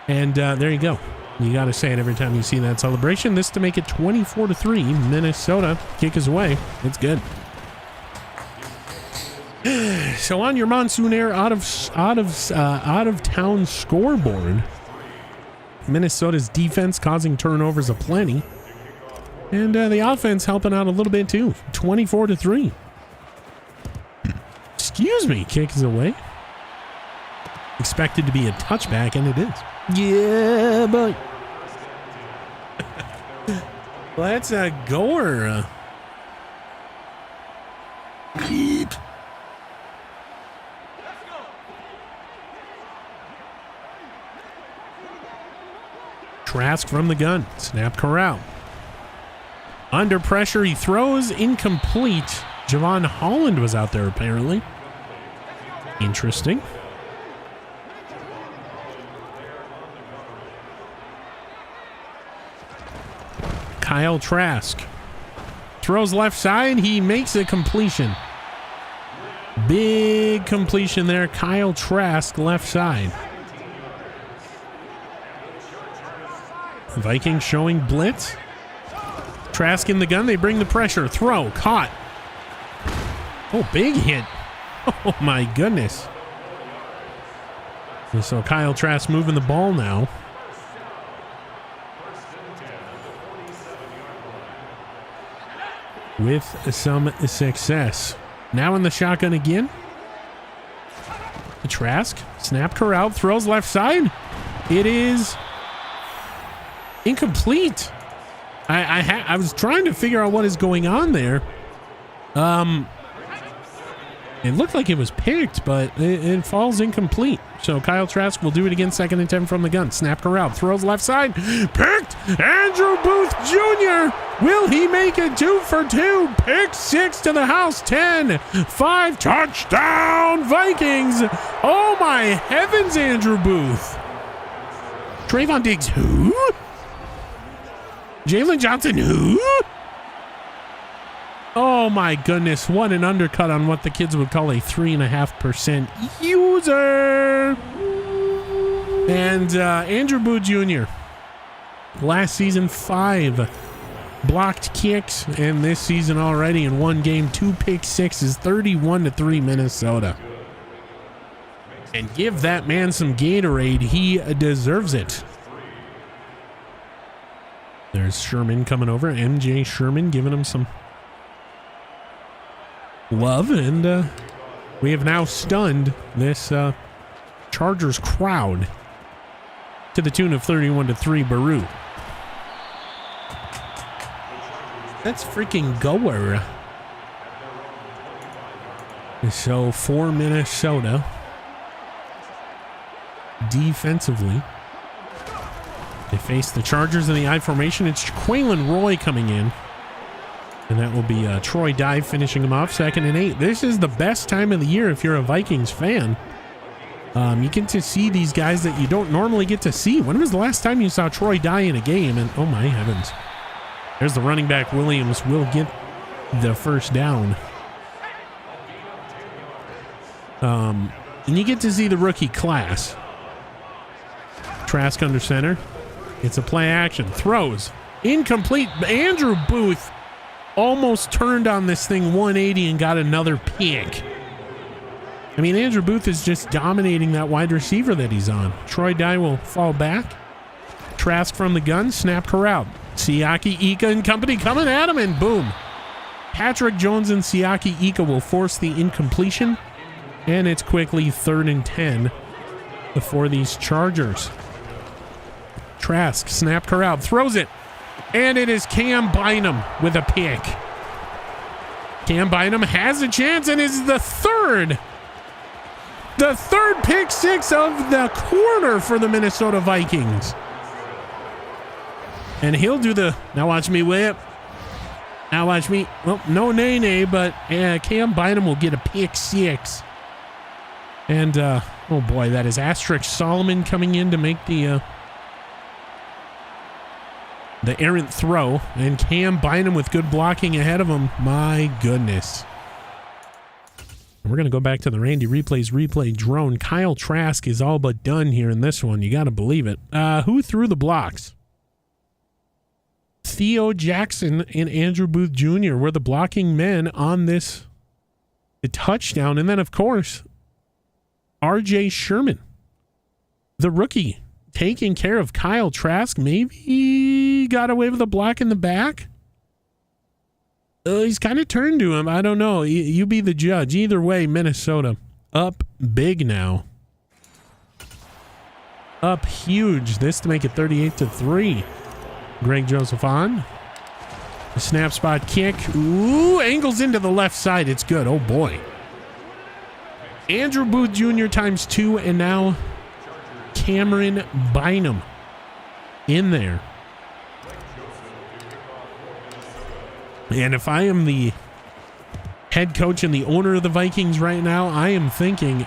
And there you go. You got to say it every time you see that celebration. This to make it 24-3. Minnesota kick is away. It's good. So on your Monsoon Air out of town scoreboard, Minnesota's defense causing turnovers aplenty, and the offense helping out a little bit too. 24-3. Excuse me. Kick is away. Expected to be a touchback, and it is. Yeah, boy. Well, that's a goer. Yeet. Trask from the gun. Snap corral. Under pressure, he throws incomplete. Javon Holland was out there apparently. Interesting. Kyle Trask Throws left side. He makes a completion. Big completion there. Kyle Trask, left side. Vikings showing blitz. Trask in the gun. They bring the pressure. Throw. Caught. Oh, big hit. Oh, my goodness. And so Kyle Trask moving the ball now. With some success. Now in the shotgun again. Trask. Snap corralled. Throws left side. It is incomplete. I was trying to figure out what is going on there. It looked like it was picked, but it falls incomplete. So Kyle Trask will do it again. 2nd and 10 from the gun. Snap corralled. Throws left side. Picked. Andrew Booth Jr. Will he make it 2 for 2? Pick 6 to the house. 10-5. Touchdown Vikings. Oh my heavens, Andrew Booth. Trayvon Diggs, who? Jalen Johnson, who? Oh my goodness, what an undercut on what the kids would call a 3.5% user. And Andrew Booth Jr. Last season, 5 blocked kicks, and this season already in one game, 2 pick sixes, 31-3 Minnesota. And give that man some Gatorade. He deserves it. There's Sherman coming over. MJ Sherman giving him some love, and we have now stunned this Chargers crowd to the tune of 31-3. Baru. That's freaking goer. So for Minnesota, defensively, they face the Chargers in the I formation. It's Quaylen Roy coming in. And that will be Troy Dye finishing him off. 2nd and 8. This is the best time of the year if you're a Vikings fan. You get to see these guys that you don't normally get to see. When was the last time you saw Troy Dye in a game? And oh my heavens. There's the running back. Williams will get the first down. And you get to see the rookie class. Trask under center. It's a play action. Throws. Incomplete. Andrew Booth almost turned on this thing 180 and got another pick. I mean, Andrew Booth is just dominating that wide receiver that he's on. Troy Dye will fall back. Trask from the gun. Snap corralled. Siaki Ika and company coming at him, and boom. Patrick Jones and Siaki Ika will force the incompletion. And it's quickly 3rd and 10 for these Chargers. Trask, snap corralled, throws it. And it is Cam Bynum with a pick. Cam Bynum has a chance and is the third pick six of the quarter for the Minnesota Vikings. And he'll do the, now watch me whip. Now watch me, well, no nay, but Cam Bynum will get a pick 6. And, oh boy, that is Astrick Solomon coming in to make the errant throw, and Cam Bynum with good blocking ahead of him. My goodness. We're going to go back to the Randy replay drone. Kyle Trask is all but done here in this one. You got to believe it. Who threw the blocks? Theo Jackson and Andrew Booth Jr. were the blocking men on this touchdown. And then, of course, RJ Sherman, the rookie, taking care of Kyle Trask. Maybe he got away with a block in the back. He's kind of turned to him. I don't know. You be the judge. Either way, Minnesota up big now. Up huge. This to make it 38-3. Greg Joseph on. The snap spot kick. Ooh, angles into the left side. It's good. Oh, boy. Andrew Booth Jr. times 2, and now Cameron Bynum in there. And if I am the head coach and the owner of the Vikings right now, I am thinking,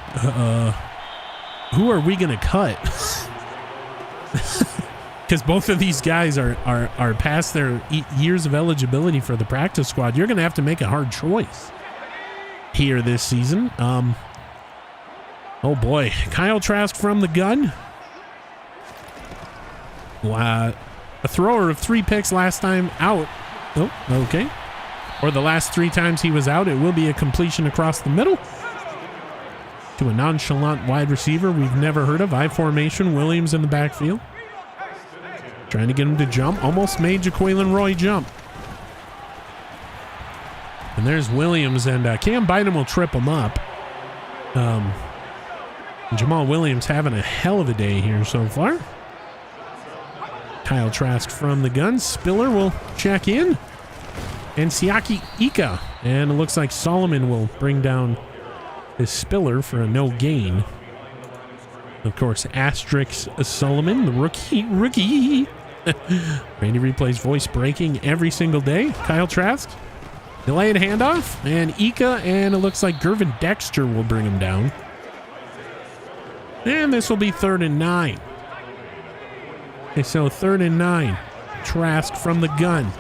who are we going to cut? because both of these guys are past their years of eligibility for the practice squad. You're going to have to make a hard choice here this season. Oh boy, Kyle Trask from the gun. Wow, a thrower of 3 picks last time out. Oh, okay. Or the last 3 times he was out, it will be a completion across the middle to a nonchalant wide receiver we've never heard of. I formation, Williams in the backfield. Trying to get him to jump. Almost made Jaquelin Roy jump. And there's Williams, and Cam Bynum will trip him up. Jamal Williams having a hell of a day here so far. Kyle Trask from the gun. Spiller will check in. And Siaki Ika. And it looks like Solomon will bring down his Spiller for a no gain. Of course, Asterix Solomon, the rookie. Randy Replay's voice breaking every single day. Kyle Trask. Delayed handoff. And Ika. And it looks like Gervin Dexter will bring him down. And this will be 3rd and 9. Okay, so 3rd and 9. Trask from the gun.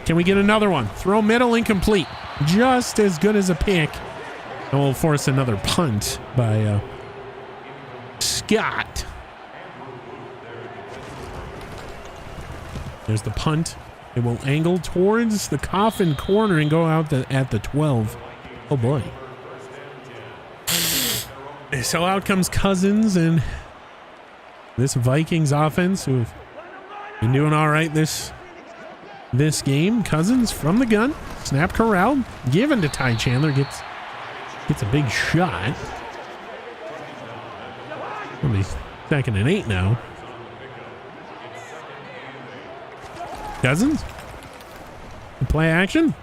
Can we get another one? Throw middle, incomplete. Just as good as a pick. And we'll force another punt by Scott. There's the punt. It will angle towards the coffin corner and go out at the 12. Oh boy. So out comes Cousins and this Vikings offense who've been doing all right this game. Cousins from the gun. Snap corral. Given to Ty Chandler. Gets a big shot. It'll be 2nd and 8 now. Cousins. Play action.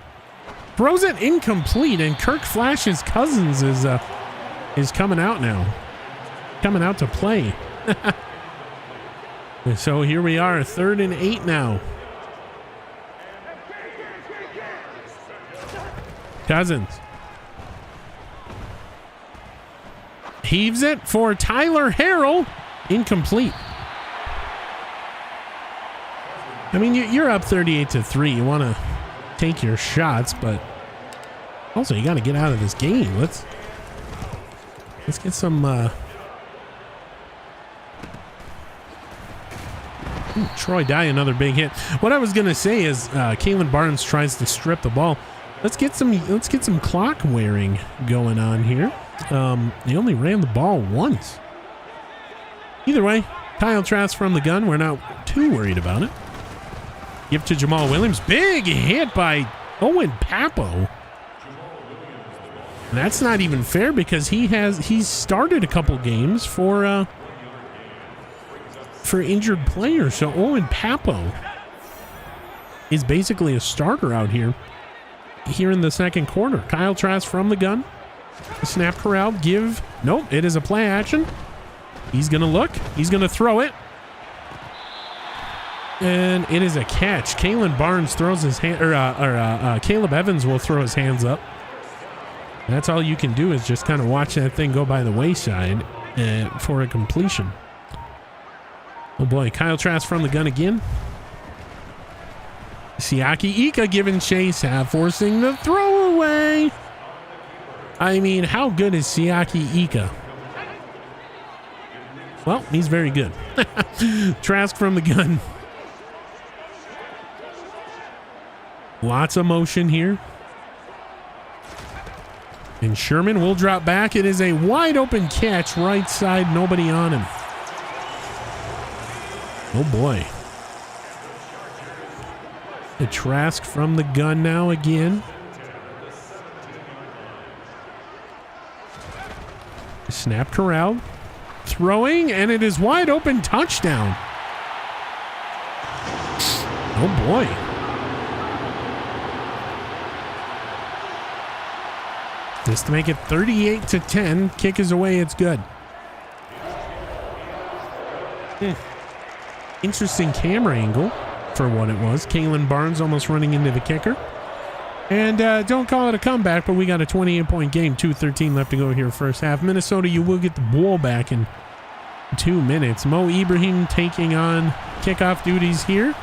Throws it incomplete, and Kirk flashes Cousins is coming out now. Coming out to play. So here we are, 3rd and 8 now. Cousins. Heaves it for Tyler Harrell. Incomplete. I mean, you're up 38-3. You want to take your shots, but also you got to get out of this game. Let's get some Troy Dye, another big hit. What I was gonna say is Kalen Barnes tries to strip the ball. Let's get some clock wearing going on here. He only ran the ball once. Either way, Kyle Trask from the gun. We're not too worried about it. Give to Jamal Williams. Big hit by Owen Papo. And that's not even fair because he's started a couple games for injured players. So Owen Papo is basically a starter out here in the 2nd quarter. Kyle Trask from the gun. Snap corral. Give. Nope. It is a play action. He's going to look. He's going to throw it. And it is a catch. Kalen Barnes throws his hand, Caleb Evans will throw his hands up. That's all you can do is just kind of watch that thing go by the wayside for a completion. Oh boy, Kyle Trask from the gun again. Siaki Ika giving chase, forcing the throwaway. I mean, how good is Siaki Ika? Well, he's very good. Trask from the gun. Lots of motion here. And Sherman will drop back. It is a wide open catch. Right side, nobody on him. Oh boy. The Trask from the gun now again. Snap corral. Throwing, and it is wide open touchdown. Oh boy. Just to make it 38-10. Kick is away. It's good. Interesting camera angle for what it was. Kalen Barnes almost running into the kicker. And don't call it a comeback, but we got a 28-point game. 2:13 left to go here first half. Minnesota, you will get the ball back in 2 minutes. Mo Ibrahim taking on kickoff duties here.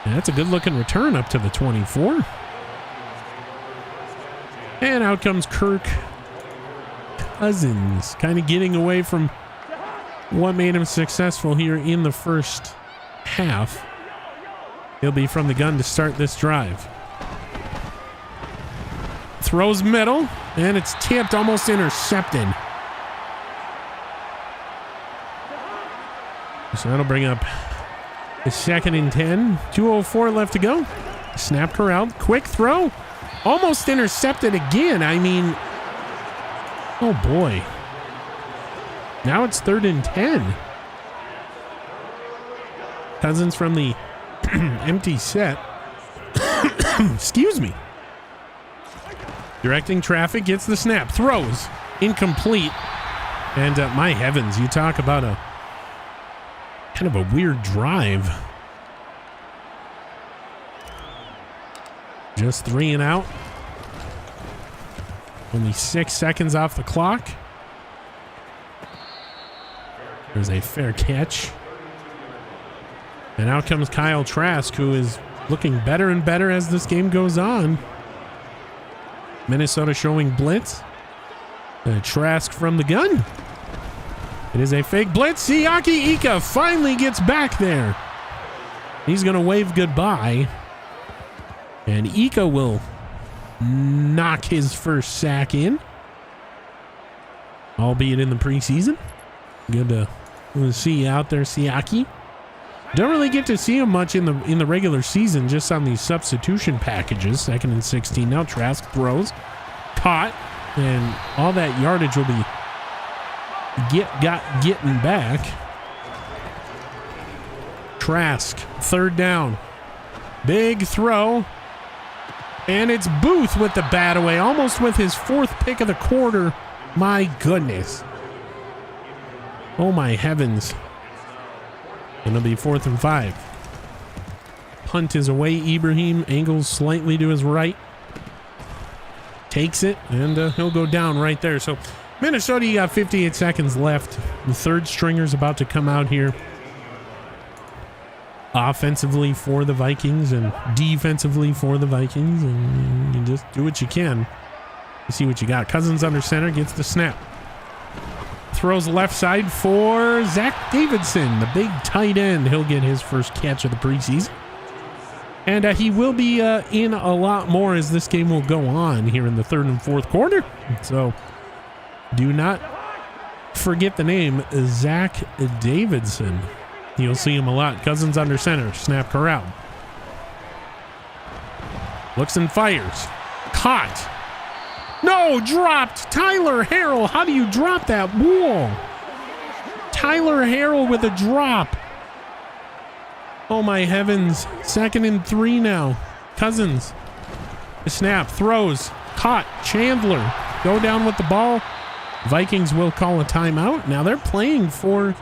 And that's a good looking return up to the 24. And out comes Kirk Cousins, kind of getting away from what made him successful here in the first half. He'll be from the gun to start this drive. Throws middle, and it's tipped, almost intercepted. So that'll bring up a 2nd and 10. 2:04 left to go. Snap corralled. Quick throw. Almost intercepted again. I mean, oh boy. Now it's 3rd and 10. Cousins from the empty set. Excuse me. Directing traffic, gets the snap, throws, incomplete. And my heavens, you talk about a kind of a weird drive. Just 3 and out. Only 6 seconds off the clock. There's a fair catch. And out comes Kyle Trask, who is looking better and better as this game goes on. Minnesota showing blitz. Trask from the gun. It is a fake blitz. Siaki Ika finally gets back there. He's going to wave goodbye. And Ika will knock his first sack in. Albeit in the preseason. Good to see you out there, Siaki. Don't really get to see him much in the regular season, just on these substitution packages. 2nd and 16 now. Trask throws, caught, and all that yardage will be getting back. Trask, 3rd down, big throw, and it's Booth with the bat away, almost with his 4th pick of the quarter. My goodness. Oh my heavens. And it'll be 4th and 5. Punt is away. Ibrahim angles slightly to his right. Takes it, and he'll go down right there. So Minnesota, you got 58 seconds left. The 3rd stringer's about to come out here. Offensively for the Vikings and defensively for the Vikings. And you just do what you can. You see what you got. Cousins under center, gets the snap. Throws left side for Zach Davidson, the big tight end. He'll get his first catch of the preseason. And he will be in a lot more as this game will go on here in the 3rd and 4th quarter. So do not forget the name Zach Davidson. You'll see him a lot. Cousins under center. Snap corral. Looks and fires. Caught. No, dropped. Tyler Harrell. How do you drop that? Whoa. Tyler Harrell with a drop. Oh my heavens. 2nd and 3 now. Cousins. The snap. Throws. Caught. Chandler. Go down with the ball. Vikings will call a timeout. Now they're playing for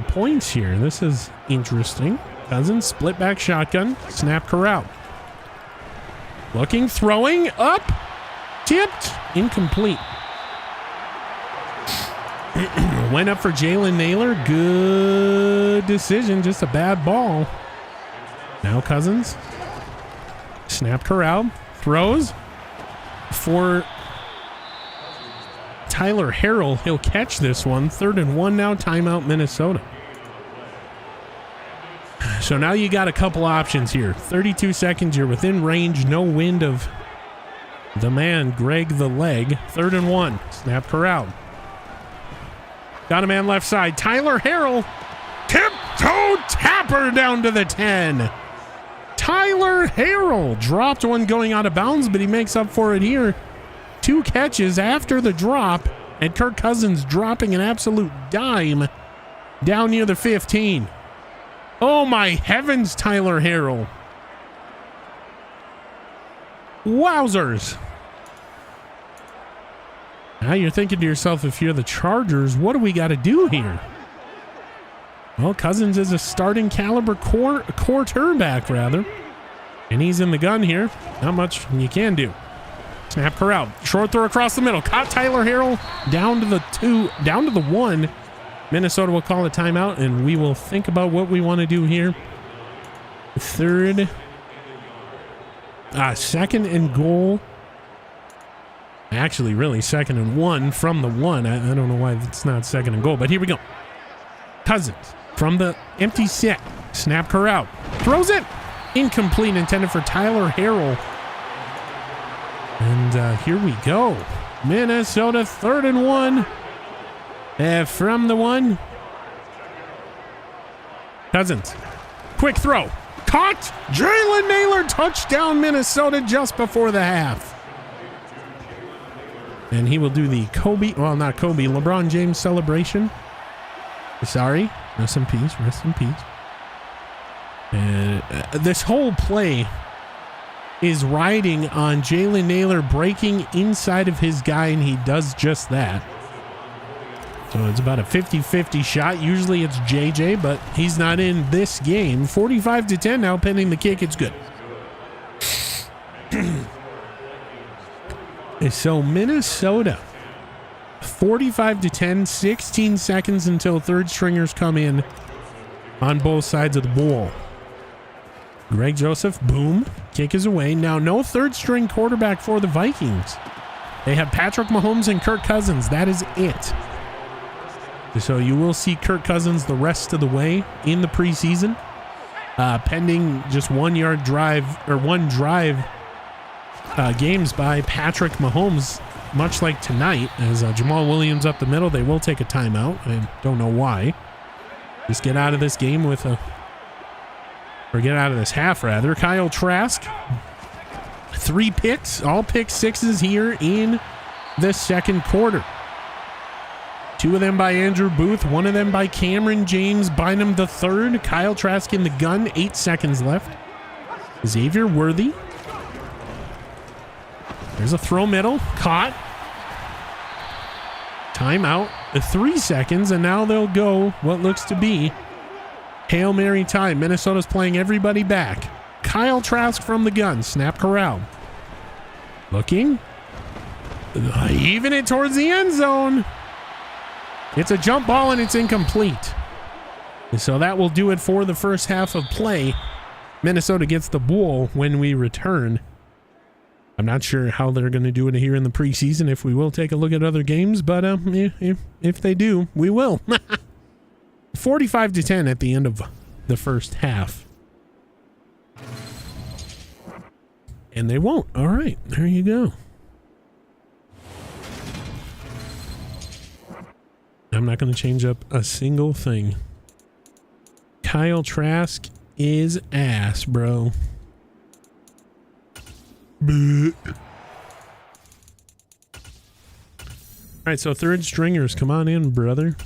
points here. This is interesting. Cousins split back shotgun. Snap corral. Looking, throwing, up, tipped, incomplete. Went up for Jalen Naylor. Good decision, just a bad ball. Now Cousins. Snap corral, throws for Tyler Harrell. He'll catch this one. 3rd and 1 now, timeout Minnesota. So now you got a couple options here. 32 seconds, you're within range, no wind of the man, Greg the Leg. 3rd and 1, snap corral. Got a man left side, Tyler Harrell. Tiptoe tapper down to the 10. Tyler Harrell dropped one going out of bounds, but he makes up for it here. 2 catches after the drop, and Kirk Cousins dropping an absolute dime down near the 15. Oh my heavens, Tyler Harrell. Wowzers. Now you're thinking to yourself, if you're the Chargers, what do we got to do here? Well, Cousins is a starting caliber quarterback, rather. And he's in the gun here. Not much you can do. Snap corral. Short throw across the middle. Caught Tyler Harrell down to the 2, down to the 1. Minnesota will call a timeout, and we will think about what we want to do here. Third. Second and goal. Actually, really, 2nd and 1 from the 1. I don't know why it's not 2nd and goal, but here we go. Cousins from the empty set. Snap corral. Throws it. Incomplete, intended for Tyler Harrell. And here we go. Minnesota 3rd and 1. From the 1. Cousins. Quick throw. Caught. Jalen Naylor. Touchdown Minnesota just before the half. And he will do the not Kobe, LeBron James celebration. Sorry. Rest in peace. Rest in peace. And this whole play is riding on Jalen Naylor breaking inside of his guy, and he does just that. So it's about a 50-50 shot. Usually it's JJ, but he's not in this game. 45-10 now, pending the kick. It's good. So Minnesota, 45-10, 16 seconds until third stringers come in on both sides of the ball. Greg Joseph, boom, kick is away. Now no third string quarterback for the Vikings. They have Patrick Mahomes and Kirk Cousins. That is it. So you will see Kirk Cousins the rest of the way in the preseason, pending just 1 yard drive or one drive games by Patrick Mahomes, much like tonight, as Jamal Williams up the middle. They will take a timeout. I don't know why. Just get out of this game with a, or get out of this half rather. Kyle Trask, 3 picks, all pick sixes here in the second quarter. 2 of them by Andrew Booth, 1 of them by Cameron James Bynum the third. Kyle Trask in the gun, 8 seconds left. Xavier Worthy. There's a throw middle, caught. Timeout, 3 seconds, and now they'll go what looks to be Hail Mary time. Minnesota's playing everybody back. Kyle Trask from the gun, snap corral. Looking. Even it towards the end zone. It's a jump ball and it's incomplete. So that will do it for the first half of play. Minnesota gets the ball when we return. I'm not sure how they're going to do it here in the preseason, if we will take a look at other games, but if they do, we will. 45-10 at the end of the first half. And they won't. All right, there you go. I'm not going to change up a single thing. Kyle Trask is ass, bro. All right, so third stringers, come on in, brother.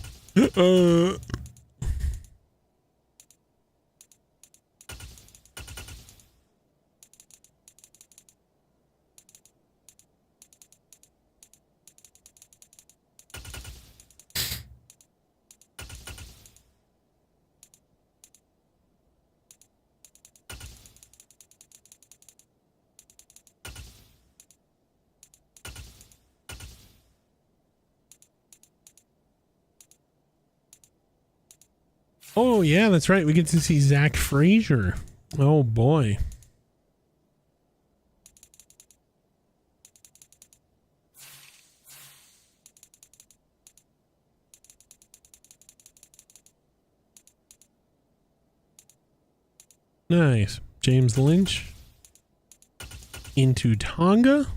Oh, yeah, that's right. We get to see Zach Frazier. Oh, boy. Nice. James Lynch into Tonga.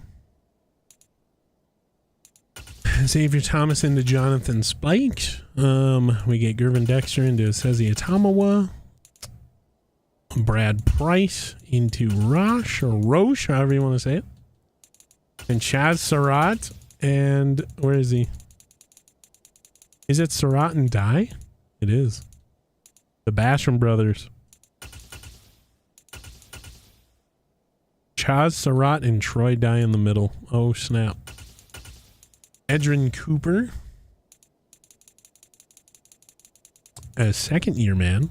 Xavier Thomas into Jonathan Spikes. We get Gervin Dexter into Sezi Atamawa. Brad Price into Roche, however you want to say it. And Chaz Surratt. And where is he? Is it Surratt and Dye? It is. The Basham brothers. Chaz Surratt and Troy Dye in the middle. Oh, snap. Edrin Cooper. A second-year man.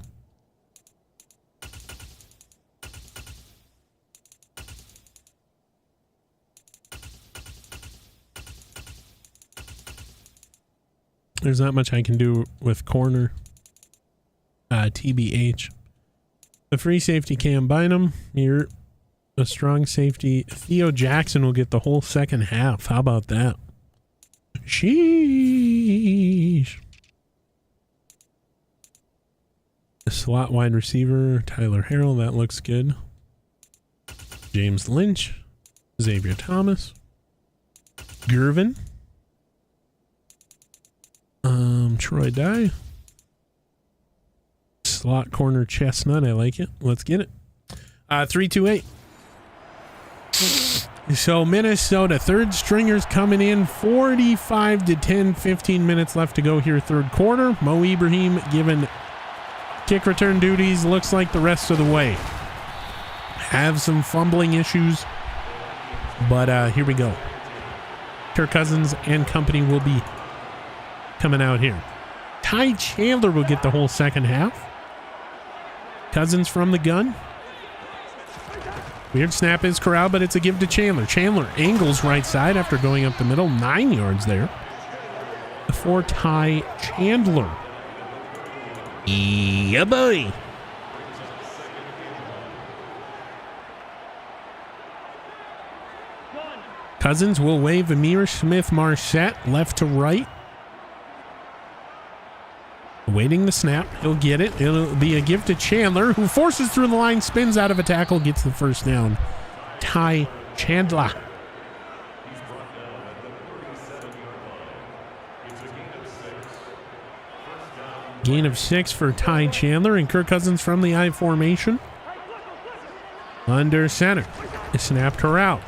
There's not much I can do with corner. TBH. The free safety Cam Bynum. You're a strong safety. Theo Jackson will get the whole second half. How about that? Sheesh. The slot wide receiver, Tyler Harrell. That looks good. James Lynch. Xavier Thomas. Gervin. Troy Dye. Slot corner Chestnut. I like it. Let's get it. 3-2-8. So Minnesota third stringers coming in 45-10, 15 minutes left to go here third quarter. Mo Ibrahim given kick return duties. Looks like the rest of the way. Have some fumbling issues, but here we go. Kirk Cousins and company will be coming out here. Ty Chandler will get the whole second half. Cousins from the gun. Weird snap is corral, but it's a give to Chandler. Chandler angles right side after going up the middle. 9 yards there for Ty Chandler. Yeah, boy. Cousins will wave Amir Smith-Marset left to right. Waiting the snap. He'll get it. It'll be a give to Chandler, who forces through the line, spins out of a tackle, gets the first down. Ty Chandler. Gain of 6 for Ty Chandler, and Kirk Cousins from the I formation. Under center. Snap corral.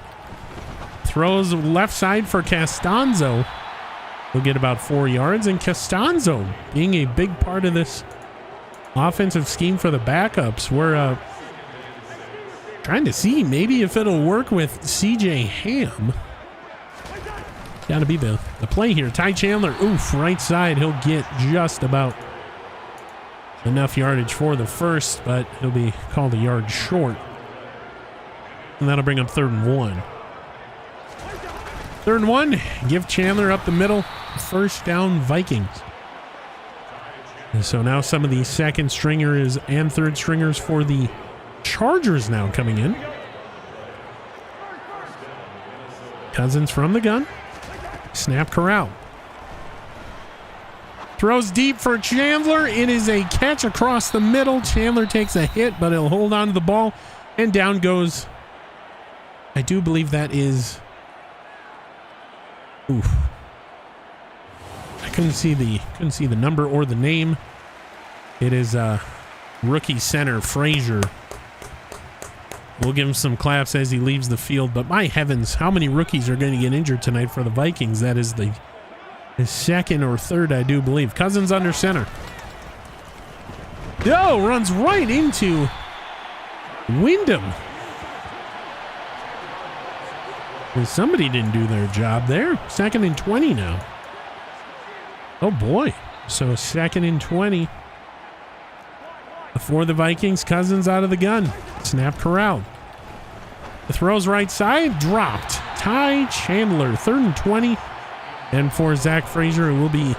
Throws left side for Costanzo. He'll get about 4 yards, and Costanzo being a big part of this offensive scheme for the backups. We're trying to see maybe if it'll work with CJ Ham. Got to be the play here. Ty Chandler, oof, right side. He'll get just about enough yardage for the first, but he'll be called a yard short. And that'll bring up 3rd and 1. 3rd and 1, give Chandler up the middle. First down, Vikings. And so now some of the second stringers and third stringers for the Chargers now coming in. Cousins from the gun. Snap corral. Throws deep for Chandler. It is a catch across the middle. Chandler takes a hit, but he'll hold on to the ball. And down goes. I do believe that is. Oof. I couldn't see the number or the name. It is rookie center Frazier. We'll give him some claps as he leaves the field. But my heavens, how many rookies are going to get injured tonight for the Vikings? That is the second or third, I do believe. Cousins under center. Yo, runs right into Wyndham. Well, somebody didn't do their job there. 2nd and 20 now. Oh boy. So 2nd and 20. For the Vikings, Cousins out of the gun. Snap corral. The throws right side, dropped. Ty Chandler, 3rd and 20. And for Zach Frazier, it will be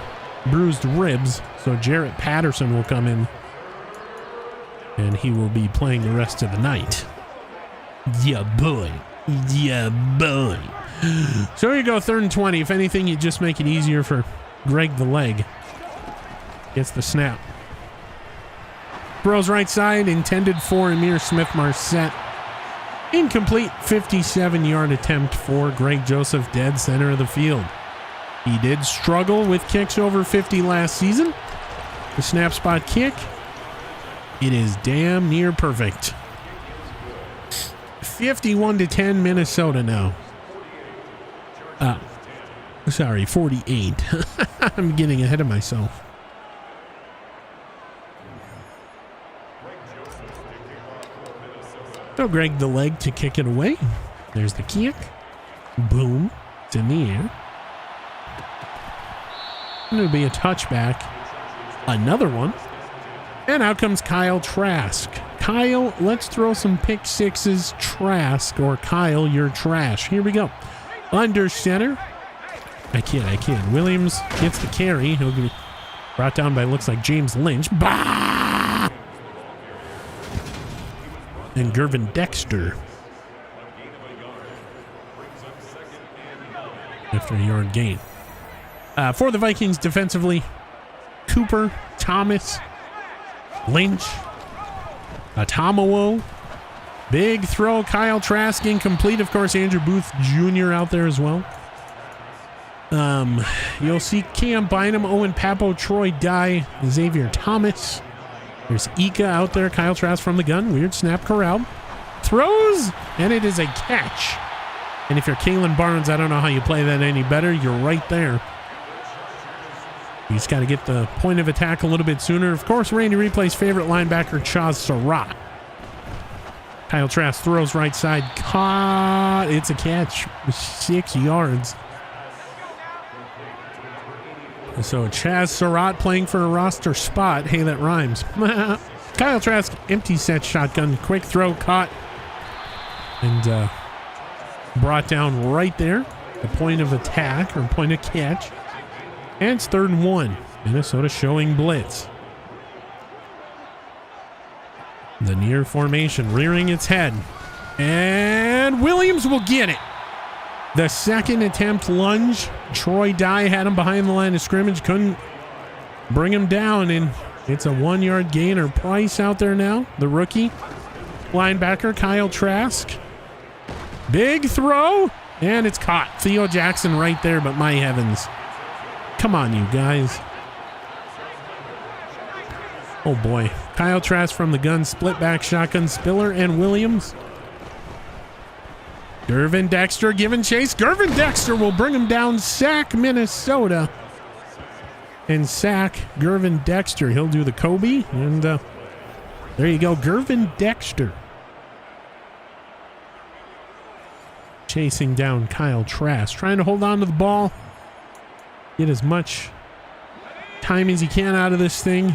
bruised ribs. So Jarrett Patterson will come in. And he will be playing the rest of the night. Yeah, boy. Yeah, boy. So here you go, 3rd and 20. If anything, you just make it easier for Greg the Leg. Gets the snap. Throws right side, intended for Amir Smith-Marset. Incomplete 57-yard attempt for Greg Joseph, dead center of the field. He did struggle with kicks over 50 last season. The snap spot kick, it is damn near perfect. 51-10 Minnesota now. Sorry, 48. I'm getting ahead of myself. So Greg the Leg to kick it away. There's the kick. Boom. It's in the air. And it'll be a touchback. Another one. And out comes Kyle Trask. Kyle, let's throw some pick sixes. Trask, or Kyle, you're trash. Here we go. Under center. I kid. Williams gets the carry. He'll be brought down by, looks like, James Lynch. Bah! And Gervin Dexter. After a yard gain. For the Vikings defensively, Cooper, Thomas, Lynch, Atomawo. Big throw. Kyle Trask incomplete. Of course, Andrew Booth Jr. out there as well. You'll see Cam Bynum, Owen Papo, Troy Dye, Xavier Thomas. There's Ika out there. Kyle Trask from the gun. Weird snap corral. Throws, and it is a catch. And if you're Kalen Barnes, I don't know how you play that any better. You're right there. You just got to get the point of attack a little bit sooner. Of course, Randy Replay's favorite linebacker, Chaz Surratt. Kyle Trask throws right side. Caught. It's a catch. 6 yards. So Chaz Surratt playing for a roster spot. Hey, that rhymes. Kyle Trask, empty set shotgun. Quick throw, caught. And brought down right there. The point of attack or point of catch. And it's 3rd and 1. Minnesota showing blitz. The near formation rearing its head. And Williams will get it. The second attempt lunge. Troy Dye had him behind the line of scrimmage. Couldn't bring him down. And it's a 1-yard gainer. Price out there now. The rookie linebacker, Kyle Trask. Big throw. And it's caught. Theo Jackson right there, but my heavens. Come on, you guys. Oh, boy. Kyle Trask from the gun. Split back shotgun. Spiller and Williams. Gervin Dexter giving chase. Gervin Dexter will bring him down. Sack Minnesota. And sack Gervin Dexter. He'll do the Kobe. And there you go. Gervin Dexter. Chasing down Kyle Trask. Trying to hold on to the ball. Get as much time as he can out of this thing.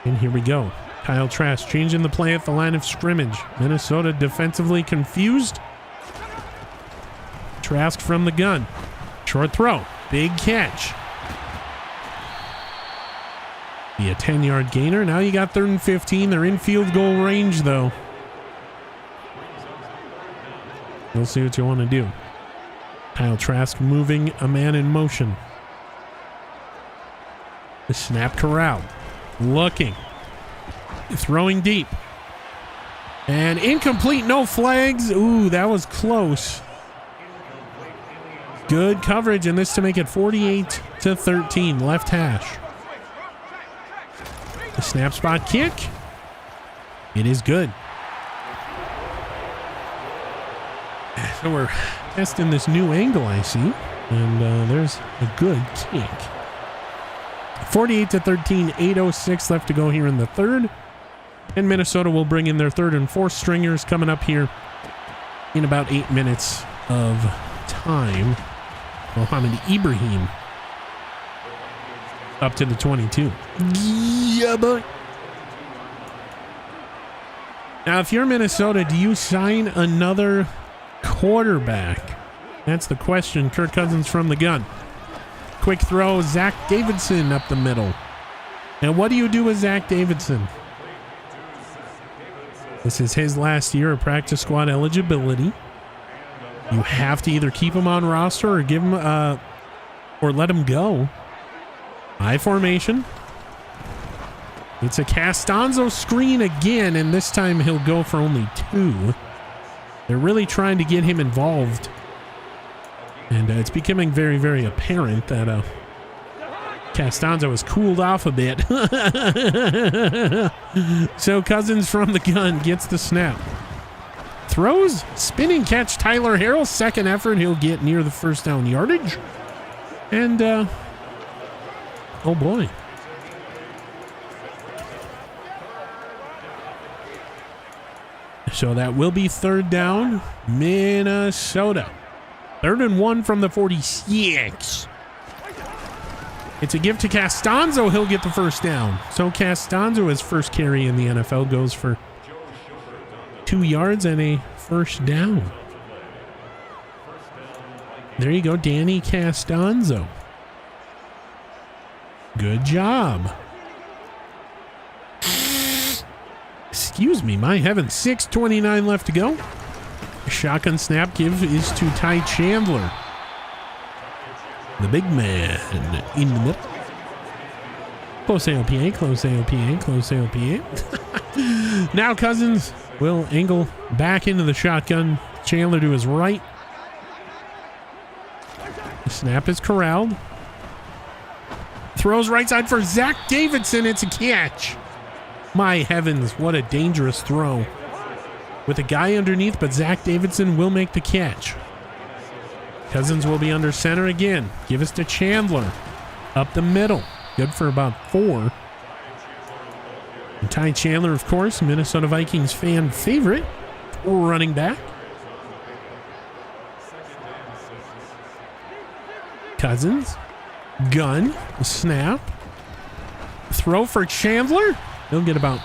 And here we go. Kyle Trask changing the play at the line of scrimmage. Minnesota defensively confused. Trask from the gun. Short throw. Big catch. Be a 10-yard gainer. Now you got 3rd and 15. They're in field goal range, though. We'll see what you want to do. Kyle Trask moving a man in motion. The snap corral. Looking. Throwing deep. And incomplete. No flags. Ooh, that was close. Good coverage, and this to make it 48-13. Left hash. The snap spot kick. It is good. So we're testing this new angle, I see. And there's a good kick. 48-13, 8:06 left to go here in the third. And Minnesota will bring in their 3rd and 4th stringers coming up here in about 8 minutes of time. Mohamed Ibrahim up to the 22. Yeah, boy. Now, if you're Minnesota, do you sign another quarterback? That's the question. Kirk Cousins from the gun. Quick throw. Zach Davidson up the middle. And what do you do with Zach Davidson? This is his last year of practice squad eligibility. You have to either keep him on roster or give him or let him go. High formation. It's a Castanzo screen again, and this time he'll go for only 2. They're really trying to get him involved. And it's becoming very, very apparent that Castanzo has cooled off a bit. So Cousins from the gun gets the snap. Throws, spinning catch, Tyler Harrell. Second effort, he'll get near the first down yardage. And, oh boy. So that will be 3rd down, Minnesota. 3rd and 1 from the 46. It's a gift to Castanzo. He'll get the first down. So Castanzo, his first carry in the NFL, goes for 2 yards and a first down. There you go, Danny Castanzo. Good job. Excuse me, my heavens. 6:29 left to go. Shotgun snap give is to Ty Chandler. The big man in the middle. Close AOPA, close AOPA, close AOPA. Now Cousins will angle back into the shotgun. Chandler to his right. The snap is corralled. Throws right side for Zach Davidson. It's a catch. My heavens, what a dangerous throw. With a guy underneath, but Zach Davidson will make the catch. Cousins will be under center again. Give us to Chandler. Up the middle. Good for about 4. And Ty Chandler, of course, Minnesota Vikings fan favorite. Running back. Cousins. Gun. Snap. Throw for Chandler. They'll get about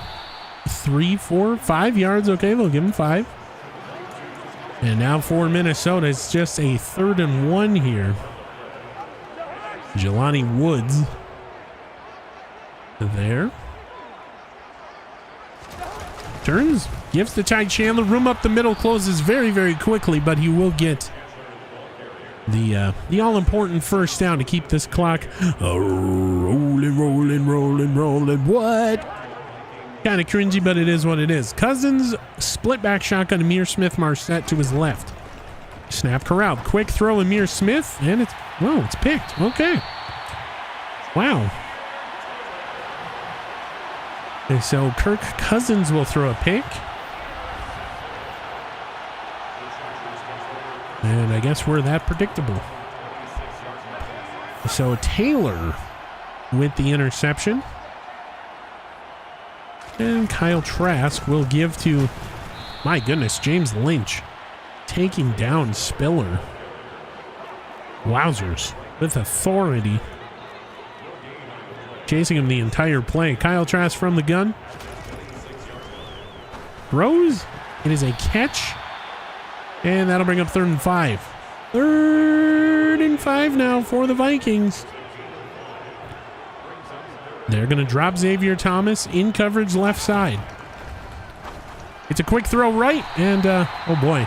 3, 4, 5 yards. Okay, they'll give him 5. And now for Minnesota, it's just a 3rd and 1 here. Jelani Woods there. Turns, gives to Ty Chandler. Room up the middle, closes very, very quickly, but he will get the all-important first down to keep this clock rolling. What? Kind of cringy, but it is what it is. Cousins, split back shotgun, Amir Smith-Marset to his left. Snap corralled. Quick throw, Amir Smith, and it's picked. Okay. Wow. And so Kirk Cousins will throw a pick. And I guess we're that predictable. So Taylor with the interception. And Kyle Trask will give to, my goodness, James Lynch taking down Spiller. Wowzers, with authority. Chasing him the entire play. Kyle Trask from the gun. Throws. It is a catch. And that'll bring up 3rd and 5. 3rd and 5 now for the Vikings. They're going to drop Xavier Thomas in coverage left side. It's a quick throw right, and oh boy.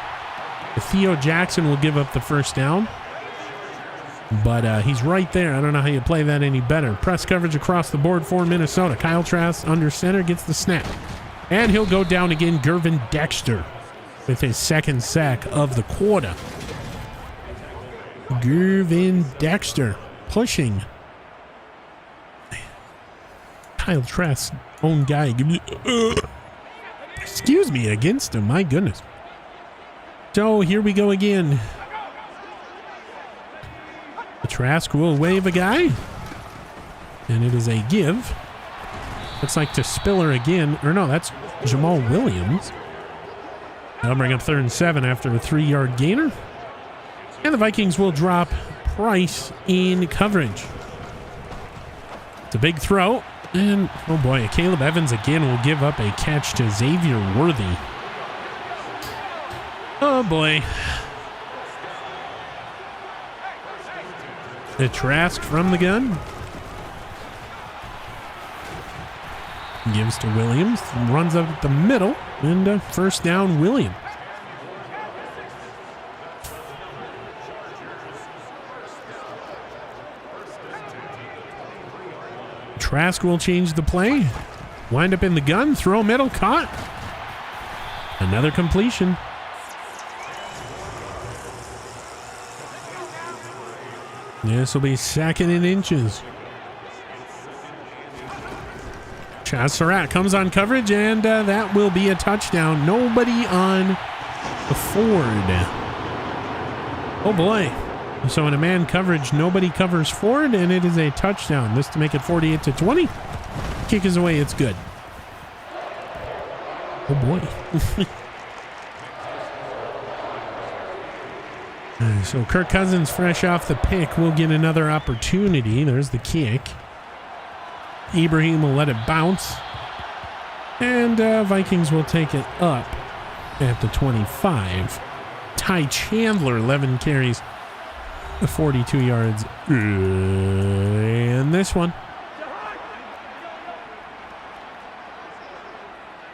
Theo Jackson will give up the first down. But he's right there. I don't know how you play that any better. Press coverage across the board for Minnesota. Kyle Trask under center gets the snap. And he'll go down again, Gervin Dexter, with his 2nd sack of the quarter. Gervin Dexter pushing Kyle Trask's own guy. Excuse me, against him. My goodness. So here we go again. The Trask will wave a guy. And it is a give. Looks like to Spiller again. Or no, that's Jamal Williams. That'll bring up 3rd and 7 after a 3-yard gainer. And the Vikings will drop Price in coverage. It's a big throw. And, oh boy, Caleb Evans again will give up a catch to Xavier Worthy. Oh boy. The Trask from the gun. Gives to Williams. Runs up the middle. And first down, Williams. Trask will change the play. Wind up in the gun. Throw middle. Caught. Another completion. This will be 2nd and inches. Chaz Surratt comes on coverage, and that will be a touchdown. Nobody on the Ford. Oh boy. So in a man coverage, nobody covers Ford, and it is a touchdown. This to make it 48-20. Kick is away. It's good. Oh boy. So Kirk Cousins, fresh off the pick, will get another opportunity. There's the kick. Ibrahim will let it bounce. And Vikings will take it up at the 25. Ty Chandler, 11 carries 42 yards. And this one.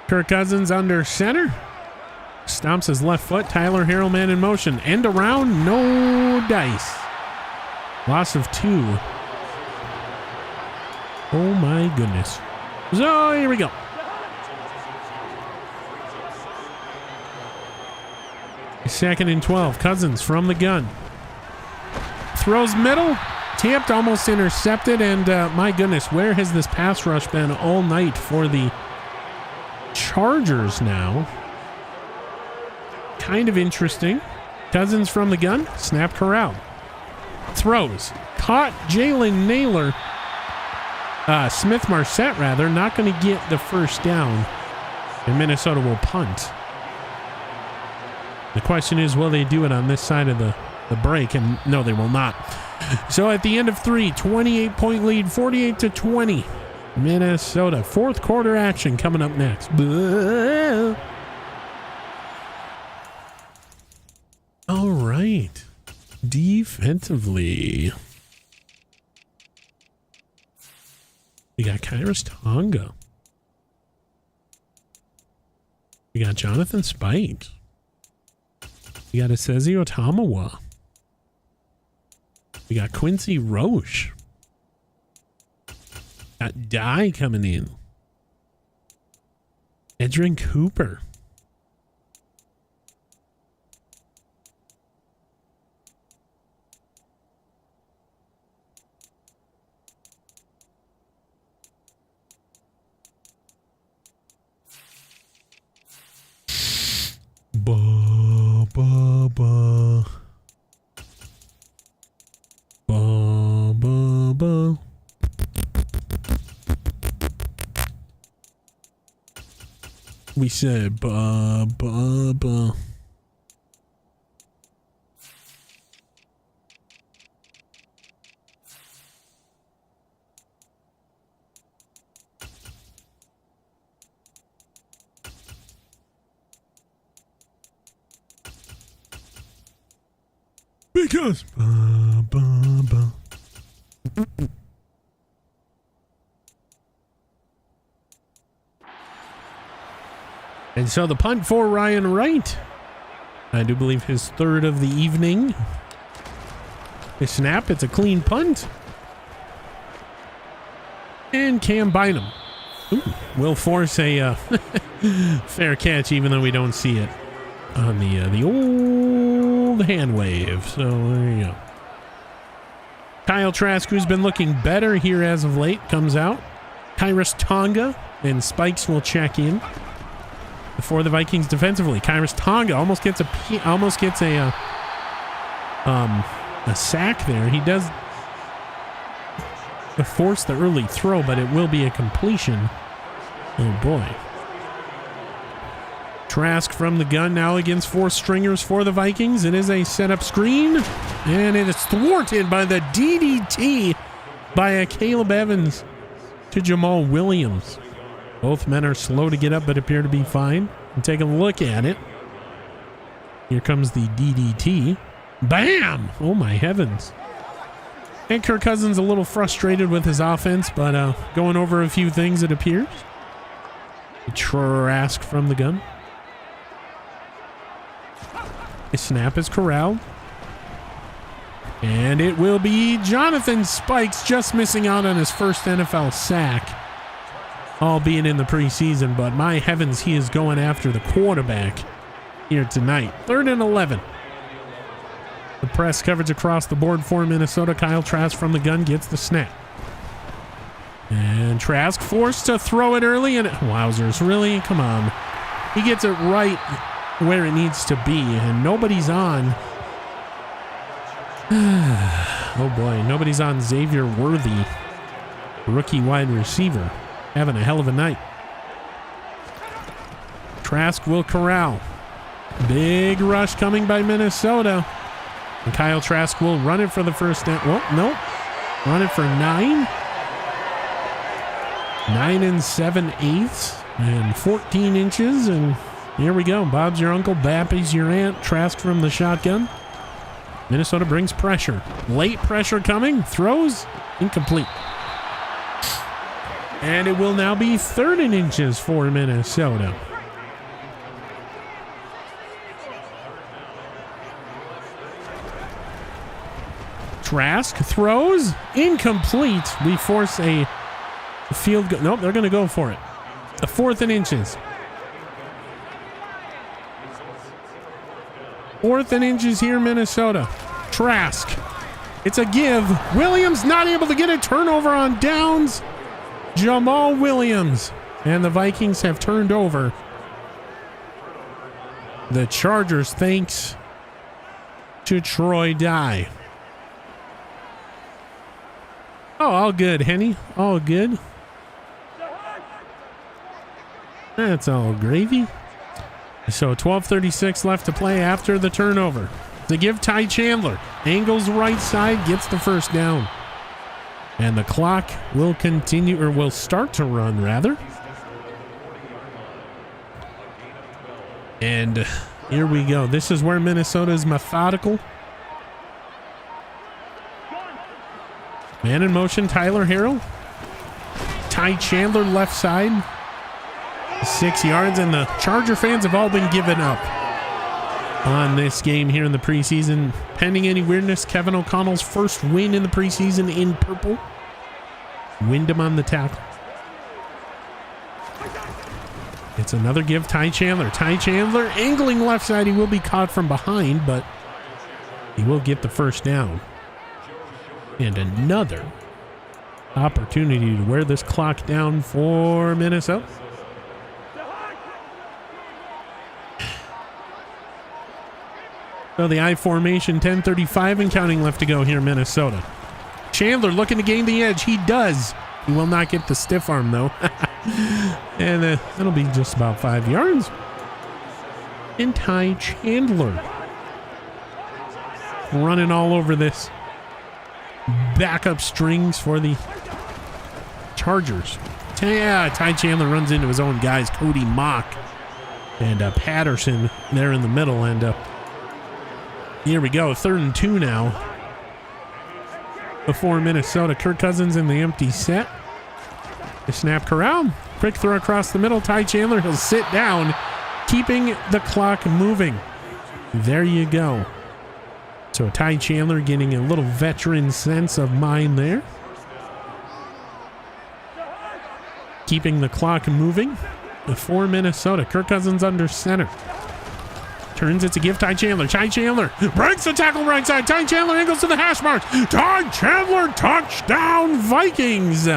Kirk Cousins under center. Stomps his left foot. Tyler Harrellman in motion. End around. No dice. Loss of 2. Oh my goodness. So here we go. Second and 12. Cousins from the gun. Throws middle. Tipped, almost intercepted. And my goodness, where has this pass rush been all night for the Chargers now? Kind of interesting. Cousins from the gun. Snap corral. Throws. Caught Jalen Naylor. Smith Marset, rather. Not going to get the first down. And Minnesota will punt. The question is, will they do it on this side of the break? And no, they will not. So at the end of 3, 28-point lead, 48-20. Minnesota. Fourth quarter action coming up next. All right. Defensively, we got Kyrus Tonga. We got Jonathan Spite. We got Asezio Tamawa. We got Quincy Roche. Got Dye coming in. Edrin Cooper. Ba ba ba ba ba ba. We said ba ba ba. Because ba ba ba. And so the punt for Ryan Wright. I do believe his third of the evening. The snap, it's a clean punt. And Cam Bynum will force a fair catch, even though we don't see it on the old hand wave. So there you go. Kyle Trask, who's been looking better here as of late, comes out. Kyrus Tonga and Spikes will check in for the Vikings defensively. Kyrus Tonga almost gets a sack there. He does force the early throw, but it will be a completion. Oh boy. Trask from the gun now against 4 stringers for the Vikings. It is a setup screen, and it is thwarted by the DDT by a Caleb Evans to Jamal Williams. Both men are slow to get up, but appear to be fine. And take a look at it. Here comes the DDT. Bam! Oh my heavens. And Kirk Cousins a little frustrated with his offense, but going over a few things, it appears. Trask from the gun. The snap is corralled. And it will be Jonathan Spikes, just missing out on his first NFL sack, albeit in the preseason. But my heavens, he is going after the quarterback here tonight. 3rd and 11. The press coverage across the board for Minnesota. Kyle Trask from the gun gets the snap. And Trask forced to throw it early, and wowzers, really? Come on. He gets it right where it needs to be, and nobody's on. Oh boy, nobody's on Xavier Worthy, rookie wide receiver, having a hell of a night. Trask will corral. Big rush coming by Minnesota. And Kyle Trask will run it for the first down. Well, nope. Run it for 9. 9 7/8 and 14 inches. And here we go. Bob's your uncle, Bappy's your aunt. Trask from the shotgun. Minnesota brings pressure. Late pressure coming. Throws incomplete. And it will now be 3rd and inches for Minnesota. Trask throws incomplete. We force a field goal. Nope, they're going to go for it. The 4th and inches. 4th and inches here, Minnesota. Trask. It's a give. Williams not able to get a turnover on downs. Jamal Williams. And the Vikings have turned over the Chargers thanks to Troy Dye. Oh, all good, Henny. All good. That's all gravy. So 12:36 left to play after the turnover. To give Ty Chandler. Angles right side, gets the first down. And the clock will continue, or will start to run, rather. And here we go. This is where Minnesota is methodical. Man in motion, Tyler Harrell. Ty Chandler left side. 6 yards, and the Charger fans have all been given up on this game here in the preseason. Pending any weirdness, Kevin O'Connell's first win in the preseason in purple. Wyndham on the tackle. It's another give, Ty Chandler. Ty Chandler angling left side. He will be caught from behind, but he will get the first down. And another opportunity to wear this clock down for Minnesota. So the I formation, 10:35 and counting left to go here, Minnesota. Chandler looking to gain the edge. He does. He will not get the stiff arm, though. And that'll be just about 5 yards. And Ty Chandler running all over this. Backup strings for the Chargers. Yeah, Ty Chandler runs into his own guys, Cody Mock and Patterson there in the middle. And here we go, 3rd and 2 now before Minnesota. Kirk Cousins in the empty set. The snap corral. Quick throw across the middle. Ty Chandler, he'll sit down, keeping the clock moving. There you go. So Ty Chandler getting a little veteran sense of mind there. Keeping the clock moving for Minnesota. Kirk Cousins under center. Turns it to give Ty Chandler. Ty Chandler breaks the tackle right side. Ty Chandler angles to the hash marks. Ty Chandler touchdown Vikings.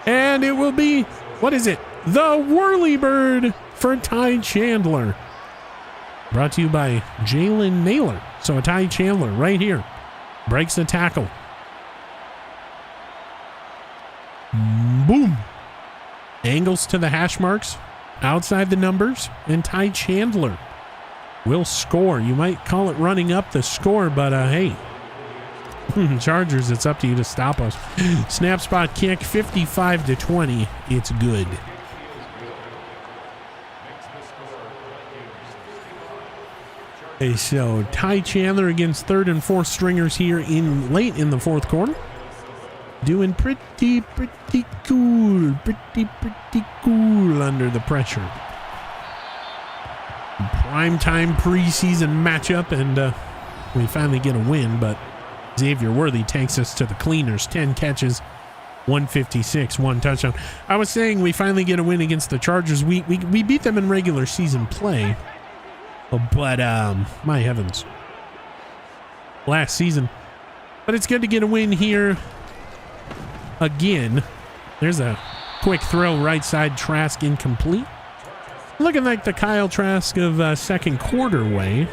And it will be, what is it? The Whirly Bird for Ty Chandler. Brought to you by Jalen Naylor. So Ty Chandler right here breaks the tackle. Boom. Angles to the hash marks. Outside the numbers. And Ty Chandler will score. You might call it running up the score, but hey. Chargers, it's up to you to stop us. Snap spot kick, 55-20. It's good. Okay, so Ty Chandler against 3rd and 4th stringers here in late in the 4th quarter. Doing pretty cool. Pretty cool under the pressure. Primetime preseason matchup, and we finally get a win, but Xavier Worthy takes us to the cleaners. 10 catches, 156, 1 touchdown. I was saying we finally get a win against the Chargers. We beat them in regular season play, but my heavens, last season. But it's good to get a win here again. There's a quick throw right side, Trask incomplete. Looking like the Kyle Trask of second quarter way.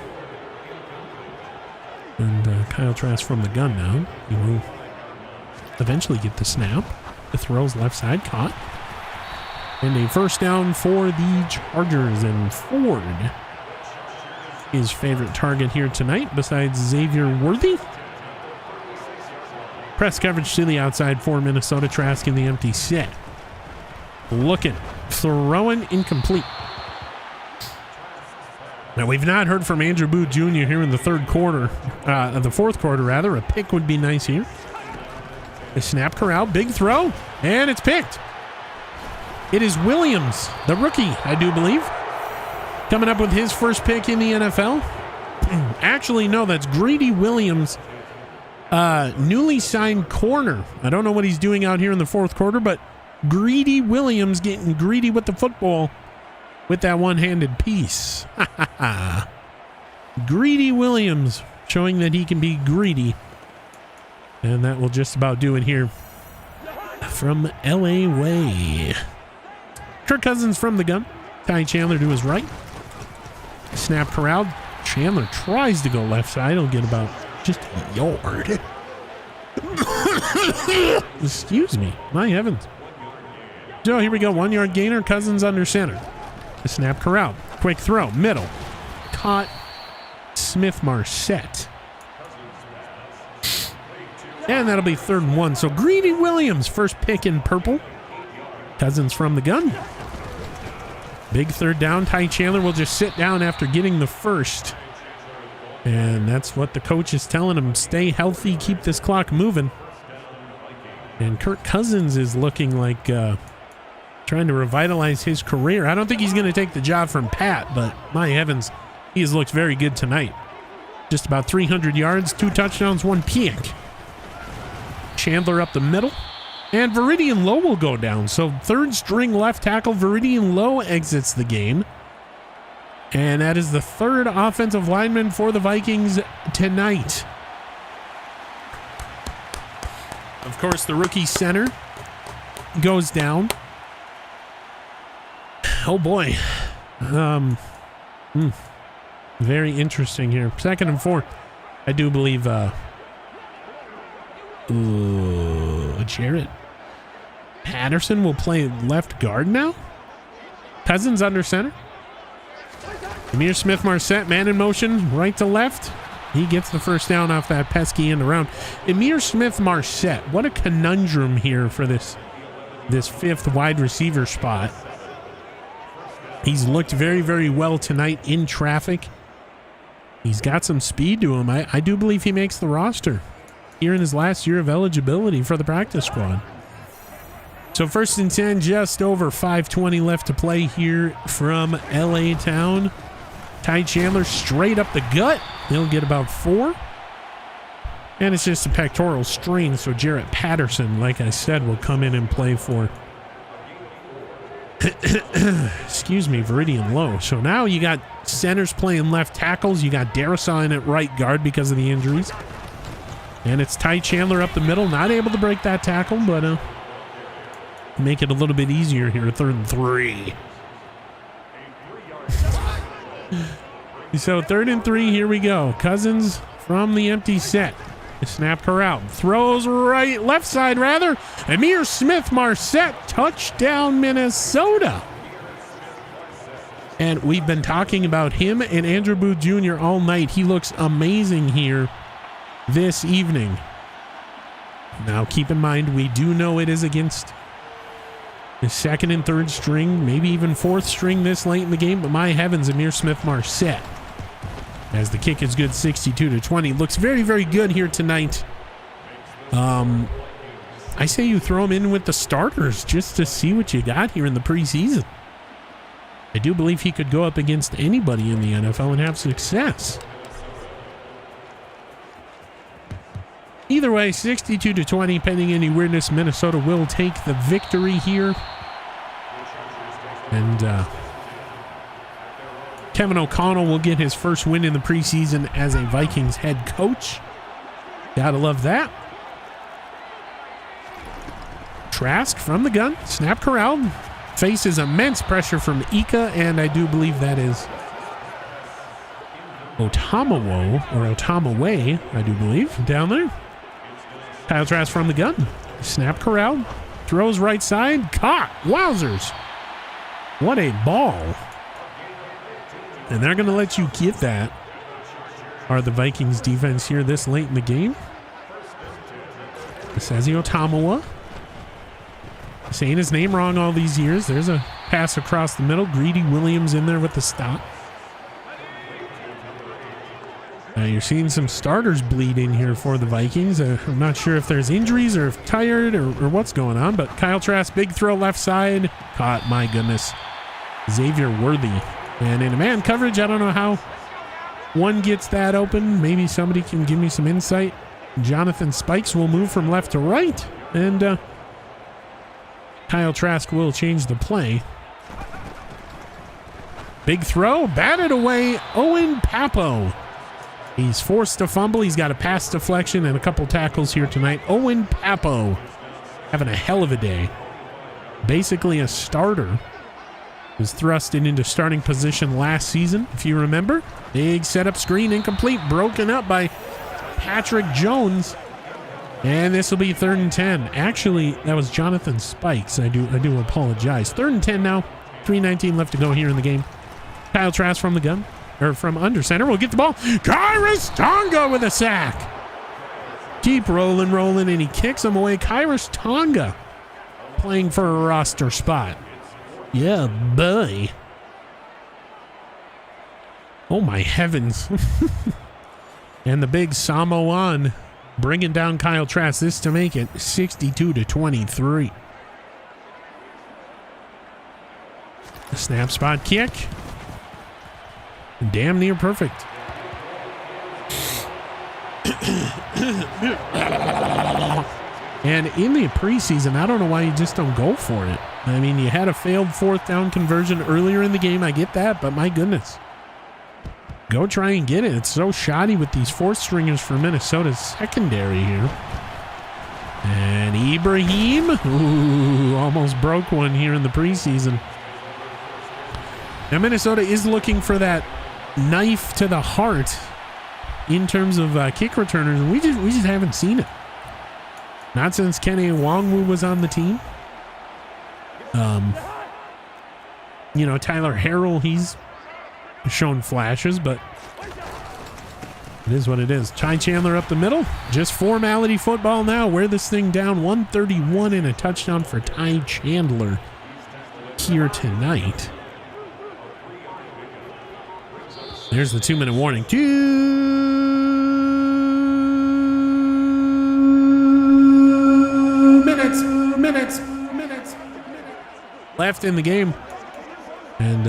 And Kyle Trask from the gun now. He will eventually get the snap. The throw's left side caught. And a first down for the Chargers. And Ford, his favorite target here tonight besides Xavier Worthy. Press coverage to the outside for Minnesota. Trask in the empty set. Looking. Throwing incomplete. Now, we've not heard from Andrew Booth Jr. here in the fourth quarter, rather. A pick would be nice here. The snap corral, big throw, and it's picked. It is Williams, the rookie, I do believe, coming up with his first pick in the NFL. Actually, no, that's Greedy Williams, newly signed corner. I don't know what he's doing out here in the fourth quarter, but Greedy Williams getting greedy with the football with that one-handed piece. Greedy Williams showing that he can be greedy. And that will just about do it here from LA way. Kirk Cousins from the gun. Ty Chandler to his right. Snap corral. Chandler tries to go left side. He'll get about just a yard. Excuse me. My heavens. So here we go. 1 yard gainer. Cousins under center. The snap corral. Quick throw. Middle. Caught. Smith-Marset. And that'll be 3rd and 1. So Greedy Williams, first pick in purple. Cousins from the gun. Big 3rd down. Ty Chandler will just sit down after getting the first. And that's what the coach is telling him. Stay healthy. Keep this clock moving. And Kirk Cousins is looking like trying to revitalize his career. I don't think he's going to take the job from Pat, but my heavens, he has looked very good tonight. Just about 300 yards, 2 touchdowns, 1 pick. Chandler up the middle, and Veridian Lowe will go down. So 3rd string left tackle Veridian Lowe exits the game. And that is the 3rd offensive lineman for the Vikings tonight. Of course, the rookie center goes down. Oh boy. Very interesting here. 2nd and 4. I do believe Jarrett Patterson will play left guard now. Cousins under center. Amir Smith-Marset, man in motion, right to left. He gets the first down off that pesky end around. Amir Smith-Marset, what a conundrum here for this 5th wide receiver spot. He's looked very, very well tonight in traffic. He's got some speed to him. I do believe he makes the roster here in his last year of eligibility for the practice squad. So 1st and 10, just over 5:20 left to play here from LA Town. Ty Chandler straight up the gut. He'll get about 4. And it's just a pectoral strain, so Jarrett Patterson, like I said, will come in and play for excuse me, Veridian Lowe. So now you got centers playing left tackles. You got Darrisaw in at right guard because of the injuries. And it's Ty Chandler up the middle. Not able to break that tackle, but make it a little bit easier here. 3rd and 3. So 3rd and 3, here we go. Cousins from the empty set. The snap corral. Throws left side rather. Amir Smith-Marset, touchdown Minnesota. And we've been talking about him and Andrew Booth Jr. all night. He looks amazing here this evening. Now keep in mind, we do know it is against the 2nd and 3rd string, maybe even 4th string this late in the game, but my heavens, Amir Smith-Marset, as the kick is good, 62-20. Looks very, very good here tonight. I say you throw him in with the starters just to see what you got here in the preseason. I do believe he could go up against anybody in the NFL and have success. Either way, 62-20, pending any weirdness, Minnesota will take the victory here. And Kevin O'Connell will get his first win in the preseason as a Vikings head coach. Gotta love that. Trask from the gun, snap corral, faces immense pressure from Ika, and I do believe that is Otamawo, or Otamawe, I do believe, down there. Kyle Trask from the gun, snap corral, throws right side, caught. Wowzers. What a ball. And they're going to let you get that. Are the Vikings defense here this late in the game? Sezio Otamawa. Saying his name wrong all these years. There's a pass across the middle. Greedy Williams in there with the stop. You're seeing some starters bleed in here for the Vikings. I'm not sure if there's injuries or if tired or what's going on, but Kyle Trask, big throw left side. Caught, my goodness. Xavier Worthy. And in a man coverage, I don't know how one gets that open. Maybe somebody can give me some insight. Jonathan Spikes will move from left to right. And Kyle Trask will change the play. Big throw, batted away, Owen Papo. He's forced to fumble. He's got a pass deflection and a couple tackles here tonight. Owen Papo having a hell of a day. Basically a starter. Was thrusted into starting position last season, if you remember. Big setup screen, incomplete, broken up by Patrick Jones. And this will be 3rd and 10. Actually, that was Jonathan Spikes. I do apologize. 3rd and 10 now. 3:19 left to go here in the game. Kyle Trask from the gun, or from under center, will get the ball. Kairos Tonga with a sack. Keep rolling, and he kicks him away. Kairos Tonga playing for a roster spot. Yeah, boy. Oh, my heavens. And the big Samoan bringing down Kyle Trask. This to make it 62-23. A snap spot kick. Damn near perfect. And in the preseason, I don't know why you just don't go for it. I mean, you had a failed 4th down conversion earlier in the game. I get that, but my goodness. Go try and get it. It's so shoddy with these 4th stringers for Minnesota's secondary here. And Ibrahim, ooh, almost broke one here in the preseason. Now Minnesota is looking for that knife to the heart in terms of kick returners, and we just haven't seen it. Not since Kenny Nwangwu was on the team. Tyler Harrell, he's shown flashes, but it is what it is. Ty Chandler up the middle. Just formality football now. Wear this thing down. 131 and a touchdown for Ty Chandler here tonight. There's the 2-minute warning. 2 minutes left in the game. And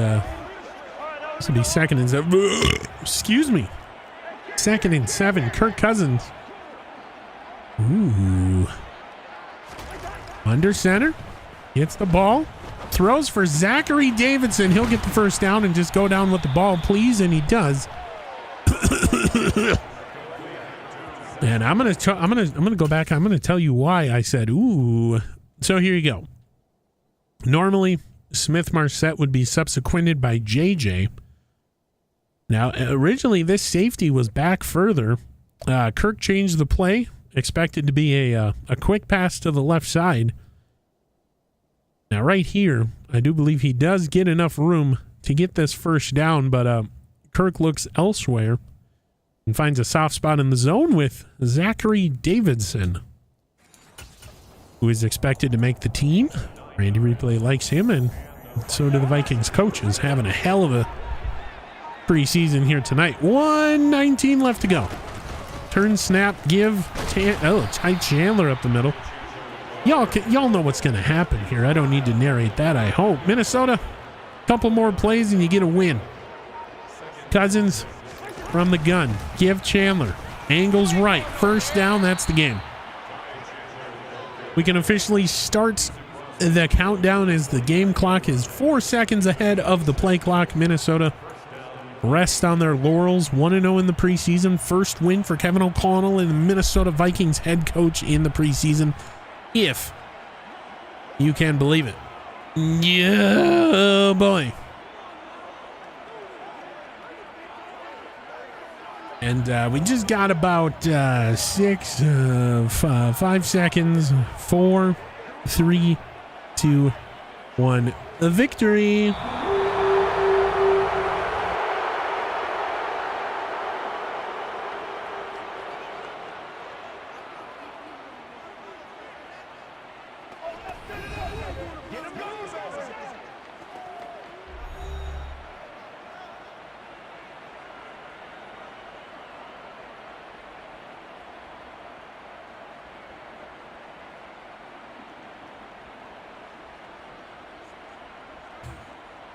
this will be 2nd and 7. Excuse me. 2nd and 7. Kirk Cousins. Ooh. Under center. Gets the ball. Throws for Zachary Davidson. He'll get the first down and just go down with the ball, please. And he does. And I'm gonna go back. I'm gonna tell you why I said ooh. So here you go. Normally, Smith Marset would be subsequented by JJ. Now, originally this safety was back further. Kirk changed the play. Expected to be a quick pass to the left side. Now, right here, I do believe he does get enough room to get this first down, but Kirk looks elsewhere and finds a soft spot in the zone with Zachary Davidson, who is expected to make the team. Randy Replay likes him, and so do the Vikings coaches, having a hell of a preseason here tonight. 1:19 left to go. Turn, snap, give. Ty Chandler up the middle. Y'all know what's going to happen here. I don't need to narrate that, I hope. Minnesota, couple more plays and you get a win. Cousins from the gun. Give Chandler. Angles right. First down, that's the game. We can officially start the countdown as the game clock is 4 seconds ahead of the play clock. Minnesota rest on their laurels. 1-0 in the preseason. First win for Kevin O'Connell and the Minnesota Vikings head coach in the preseason, if you can believe it. Yeah, boy. And we just got about 5 seconds. 4, 3, 2, 1. A victory.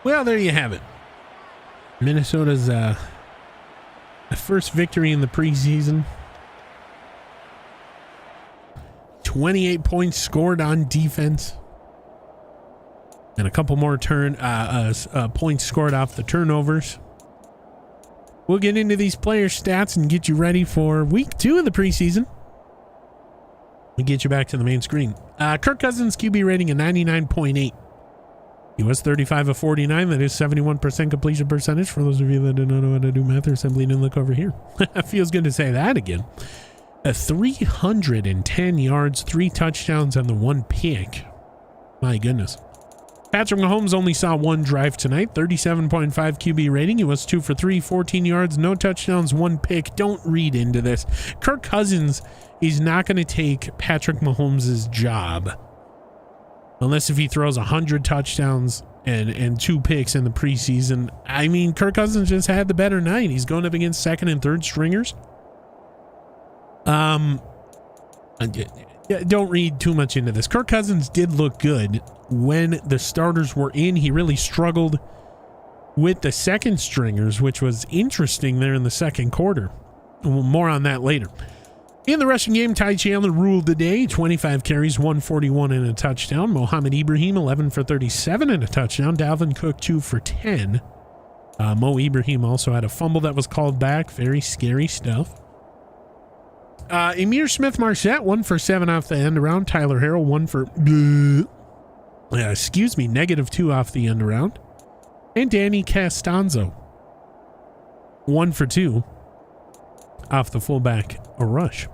Well, there you have it. Minnesota's first victory in the preseason. 28 points scored on defense. And a couple more points scored off the turnovers. We'll get into these player stats and get you ready for week 2 of the preseason. We get you back to the main screen. Kirk Cousins QB rating of 99.8. He was 35 of 49. That is 71% completion percentage. For those of you that don't know how to do math or simply didn't look over here. Feels good to say that again. 310 yards, 3 touchdowns, and the 1 pick. My goodness. Patrick Mahomes only saw 1 drive tonight. 37.5 QB rating. He was 2 for 3, 14 yards, no touchdowns, 1 pick. Don't read into this. Kirk Cousins is not going to take Patrick Mahomes' job. Unless if he throws 100 touchdowns and 2 picks in the preseason. I mean, Kirk Cousins just had the better night. He's going up against second and third stringers. Don't read too much into this. Kirk Cousins did look good when the starters were in. He really struggled with the second stringers, which was interesting there in the second quarter. More on that later. In the rushing game, Ty Chandler ruled the day. 25 carries, 141 and a touchdown. Mohamed Ibrahim, 11 for 37 and a touchdown. Dalvin Cook, 2 for 10. Mo Ibrahim also had a fumble that was called back. Very scary stuff. Emir Smith-Marset, 1 for 7 off the end around. Tyler Harrell, 1 for -2 off the end around. And Danny Costanzo, 1 for 2 off the fullback rush.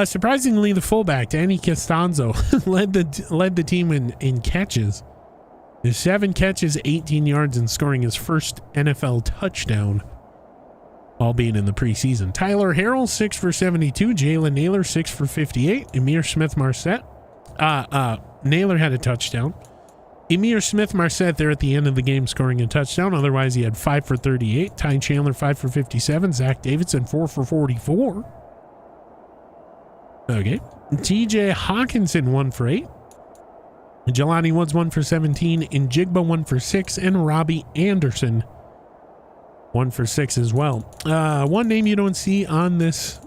Surprisingly, the fullback Danny Costanzo led the team in catches. 7 catches, 18 yards, and scoring his first NFL touchdown, all being in the preseason. Tyler Harrell, 6 for 72. Jalen Naylor, 6 for 58. Emir Smith-Marset. Naylor had a touchdown. Emir Smith-Marset there at the end of the game scoring a touchdown. Otherwise, he had 5 for 38. Ty Chandler, 5 for 57. Zach Davidson, 4 for 44. Okay. TJ Hawkinson, 1 for 8. Jelani Woods, 1 for 17. Njigba, 1 for 6. And Robbie Anderson, 1 for 6 as well. One name you don't see on this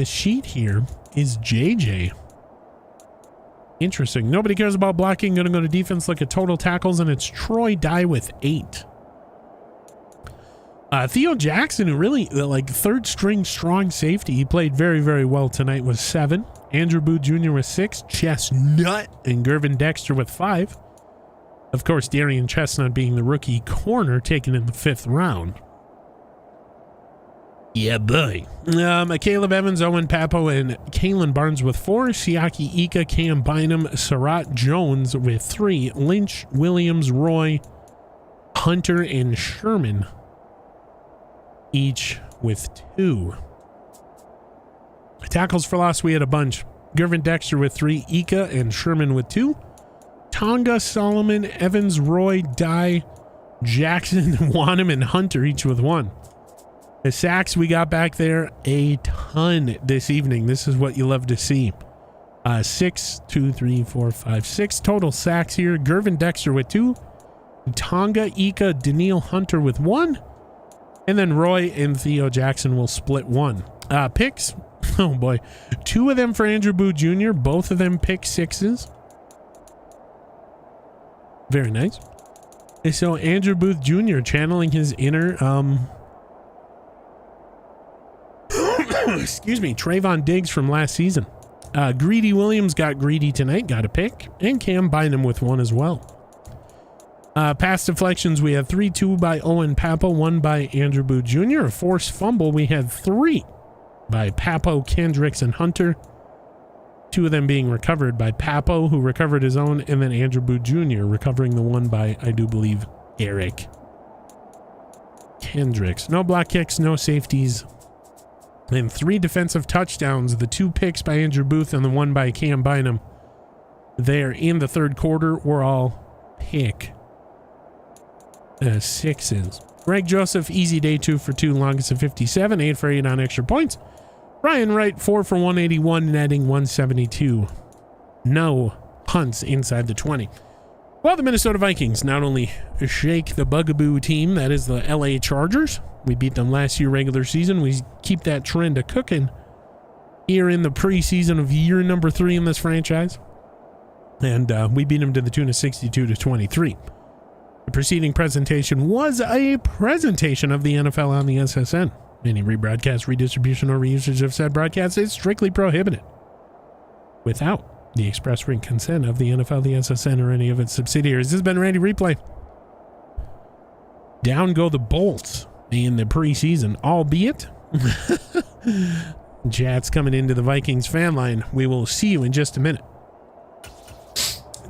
sheet here is JJ. Interesting. Nobody cares about blocking. Going to go to defense, look at total tackles, and it's Troy Dye with 8. Theo Jackson, who really like third string strong safety, he played very, very well tonight, with 7. Andrew Booth Jr. with 6. Chestnut and Gervin Dexter with 5. Of course, Darian Chestnut being the rookie corner taken in the 5th round. Yeah, boy. Caleb Evans, Owen Papo, and Kalen Barnes with 4. Siaki Ika, Cam Bynum, Sarat Jones with 3. Lynch, Williams, Roy, Hunter, and Sherman each with 2. Tackles for loss, we had a bunch. Gervin Dexter with 3. Ika and Sherman with 2. Tonga, Solomon, Evans, Roy, Dye, Jackson, Wanham, and Hunter each with 1. The sacks we got back there, a ton this evening. This is what you love to see. 6 total sacks here. Gervin Dexter with 2. Tonga, Ika, Daniil Hunter with 1. And then Roy and Theo Jackson will split 1. Picks, oh boy. 2 of them for Andrew Booth Jr. Both of them pick 6s. Very nice. So Andrew Booth Jr. channeling his inner excuse me, Trayvon Diggs from last season. Greedy Williams got greedy tonight, got a pick, and Cam Bynum with 1 as well. Pass deflections, we had 3, 2 by Owen Papo, 1 by Andrew Booth Jr. A forced fumble, we had 3 by Papo, Kendricks, and Hunter. 2 of them being recovered by Papo, who recovered his own, and then Andrew Booth Jr. recovering the 1 by, I do believe, Eric Kendricks. No block kicks, no safeties. And 3 defensive touchdowns. The 2 picks by Andrew Booth and the 1 by Cam Bynum there in the 3rd quarter were all pick 6s. Greg Joseph, easy day, 2 for 2, longest of 57, 8 for 8 on extra points. Ryan Wright, 4 for 181, netting 172. No punts inside the 20. Well, the Minnesota Vikings not only shake the bugaboo team, that is the LA Chargers. We beat them last year regular season. We keep that trend a cooking here in the preseason of year number 3 in this franchise. And we beat them to the tune of 62-23. The preceding presentation was a presentation of the NFL on the SSN. Any rebroadcast, redistribution, or reusage of said broadcast is strictly prohibited without the express written consent of the NFL, the SSN, or any of its subsidiaries. This has been Randy Replay. Down go the Bolts in the preseason, albeit Jats coming into the Vikings fan line. We will see you in just a minute.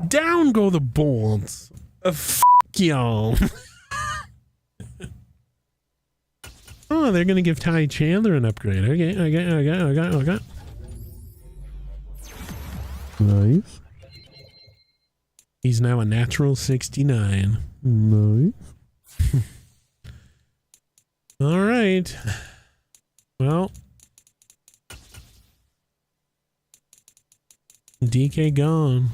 Down go the Bolts. F y'all. Oh, they're going to give Ty Chandler an upgrade. Okay. Nice. He's now a natural 69. Nice. All right. Well, DK gone.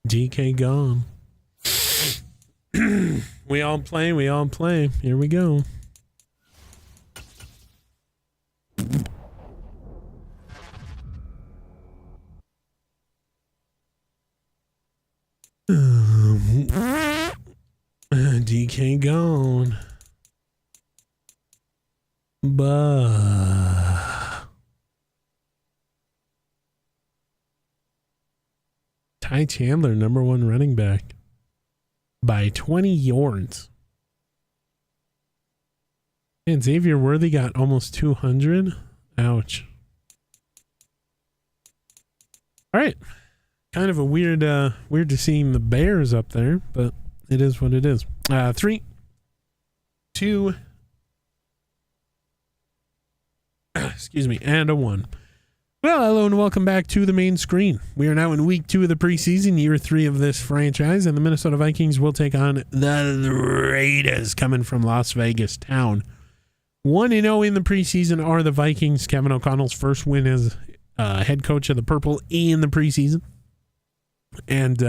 DK gone. We all play. Here we go. DK gone. Ty Chandler, #1 running back by 20 yards. And Xavier Worthy got almost 200. Ouch. All right. Kind of a weird to seeing the Bears up there, but it is what it is. 3, 2, excuse me, and a 1. Well, hello and welcome back to the main screen. We are now in week 2 of the preseason, year 3 of this franchise, and the Minnesota Vikings will take on the Raiders coming from Las Vegas town. 1-0 in the preseason are the Vikings. Kevin O'Connell's first win as head coach of the Purple in the preseason. And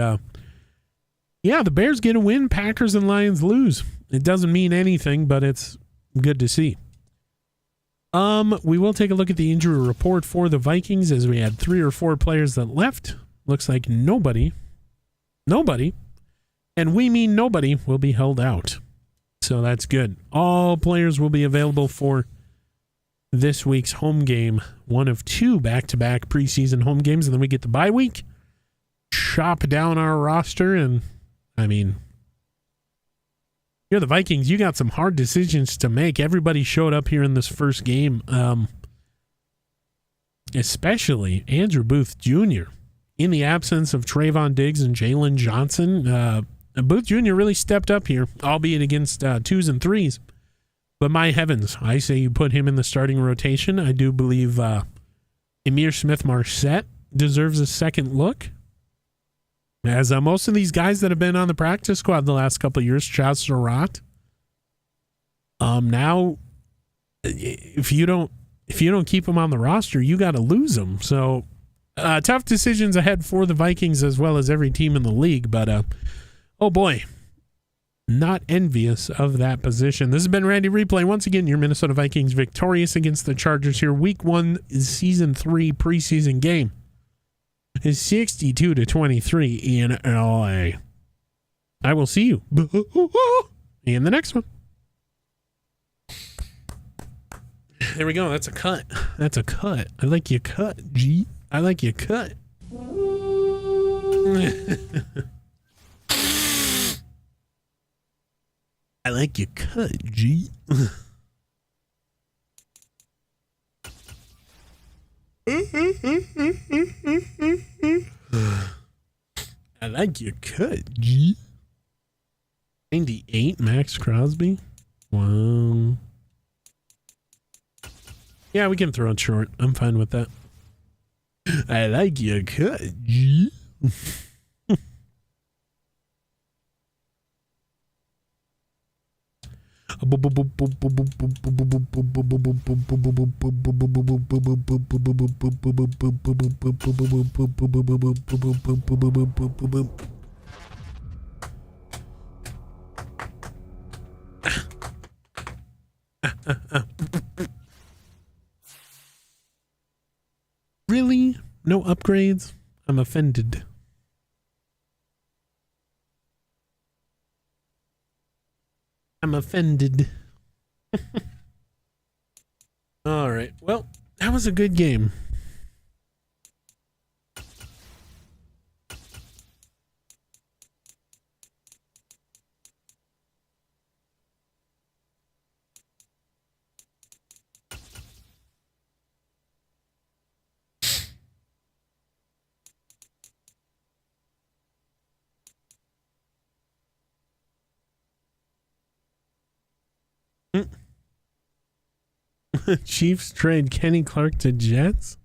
yeah, the Bears get a win. Packers and Lions lose. It doesn't mean anything, but it's good to see. We will take a look at the injury report for the Vikings as we had 3 or 4 players that left. Looks like nobody, and we mean nobody, will be held out. So that's good. All players will be available for this week's home game. One of 2 back-to-back preseason home games, and then we get the bye week. Chop down our roster, and I mean, you're the Vikings. You got some hard decisions to make. Everybody showed up here in this first game, especially Andrew Booth Jr. In the absence of Trayvon Diggs and Jalen Johnson, Booth Jr. really stepped up here, albeit against 2s and 3s. But my heavens, I say you put him in the starting rotation. I do believe Emir Smith-Marset deserves a second look. As most of these guys that have been on the practice squad the last couple of years, Chaz Surratt, now if you don't keep them on the roster, you got to lose them. So tough decisions ahead for the Vikings as well as every team in the league. But oh boy, not envious of that position. This has been Randy Replay. Once again, your Minnesota Vikings victorious against the Chargers here. Week 1 is season 3 preseason game. Is 62-23 in LA. I will see you in the next one. There we go. That's a cut. I like your cut, G. I like your cut. I like your cut, G. I like your cut, G. 98, Max Crosby. Wow. Yeah, we can throw it short. I'm fine with that. I like your cut, G. Really? No upgrades? I'm offended. I'm offended. All right. Well, that was a good game. Chiefs trade Kenny Clark to Jets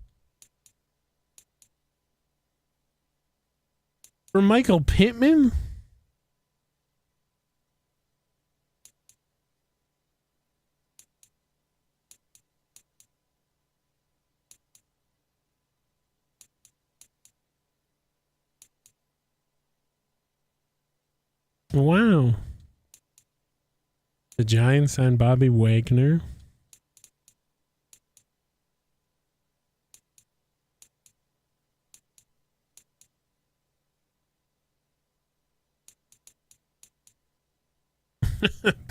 for Michael Pittman. Wow. The Giants signed Bobby Wagner.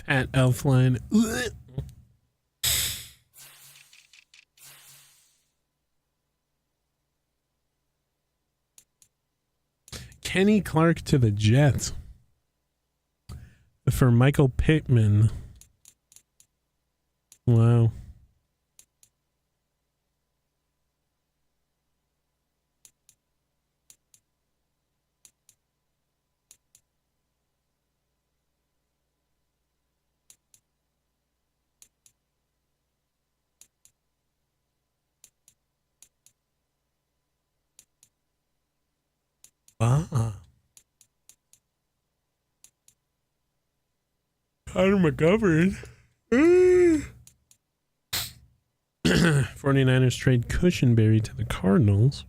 Pat Elfline. Kenny Clark to the Jets for Michael Pittman. Wow. Connor McGovern. 49ers trade Cushenberry to the Cardinals.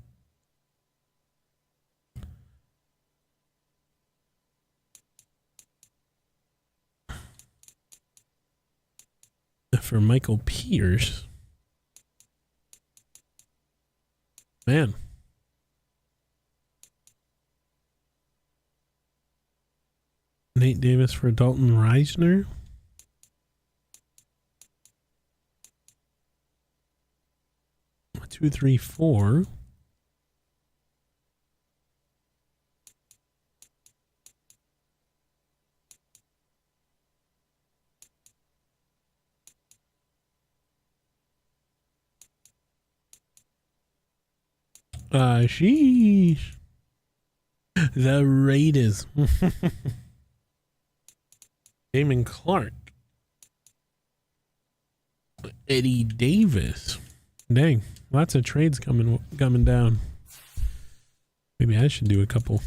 For Michael Pierce. Man. Nate Davis for Dalton Reisner. Two, three, four. Sheesh. The Raiders. Damon Clark. Eddie Davis. Dang, lots of trades coming down. Maybe I should do a couple.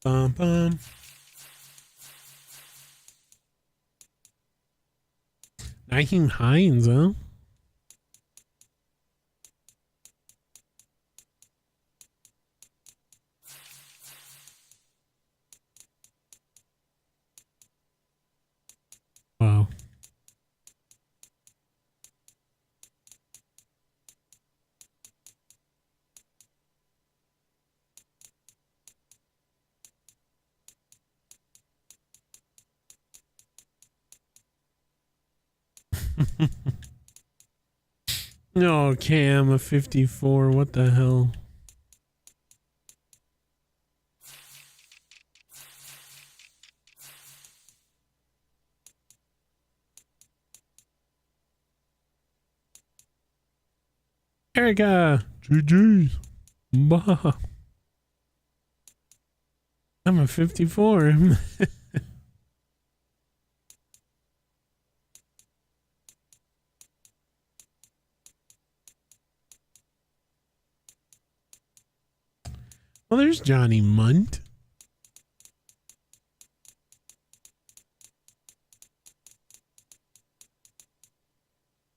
Bum, bum. Naheem Hines, huh? Wow. No, Cam, a 54. What the hell? Erica. GG's. Bah. I'm a 54. Well, there's Johnny Munt.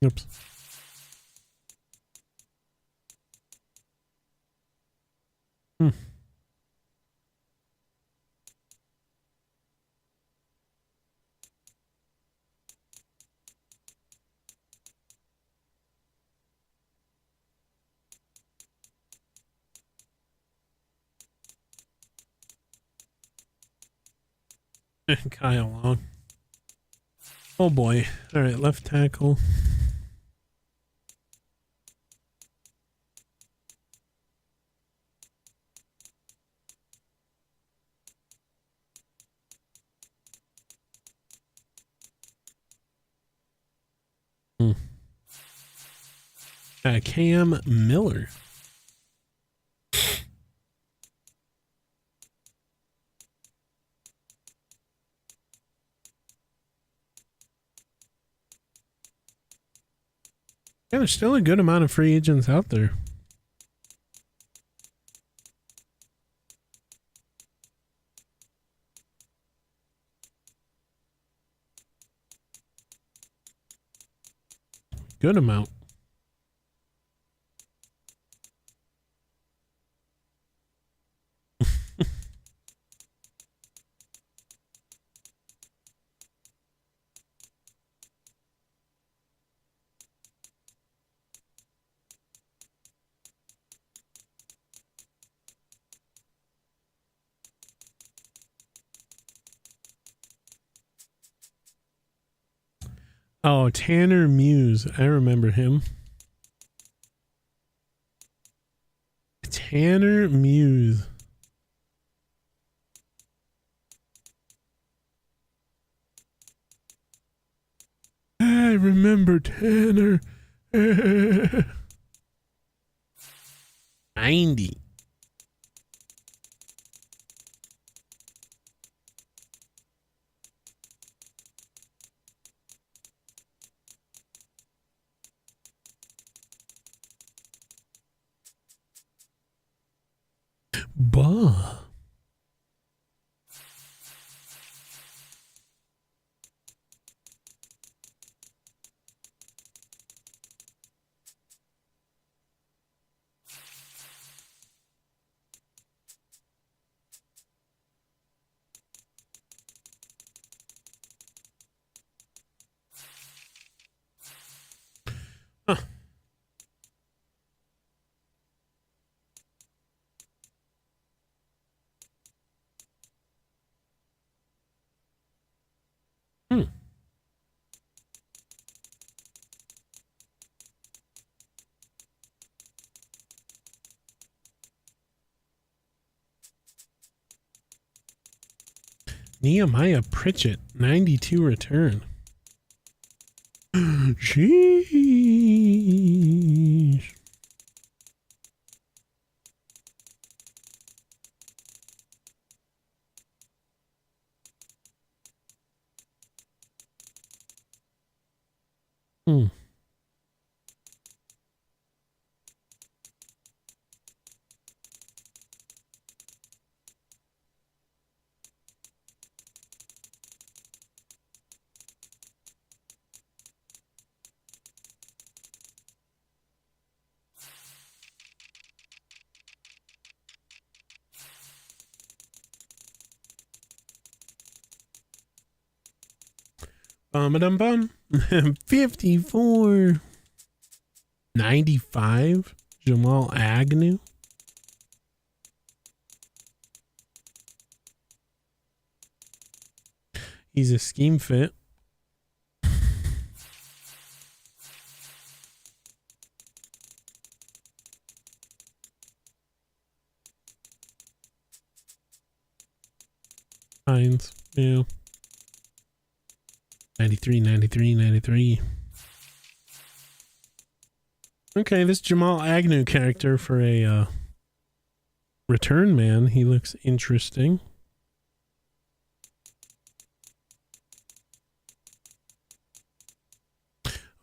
Oops. Hmm. Kyle Long. Oh boy. All right, left tackle. Cam Miller. Yeah, there's still a good amount of free agents out there. Good amount. Oh, Tanner Muse. I remember him. Tanner Muse. I remember Tanner. 90. Bah. Huh. Hmm. Nehemiah Pritchett, 92 return. Sheesh. Hmm. Bum. 54. 95. Jamal Agnew. He's a scheme fit. Hines. Yeah. 93. Okay, this Jamal Agnew character for a return man, he looks interesting.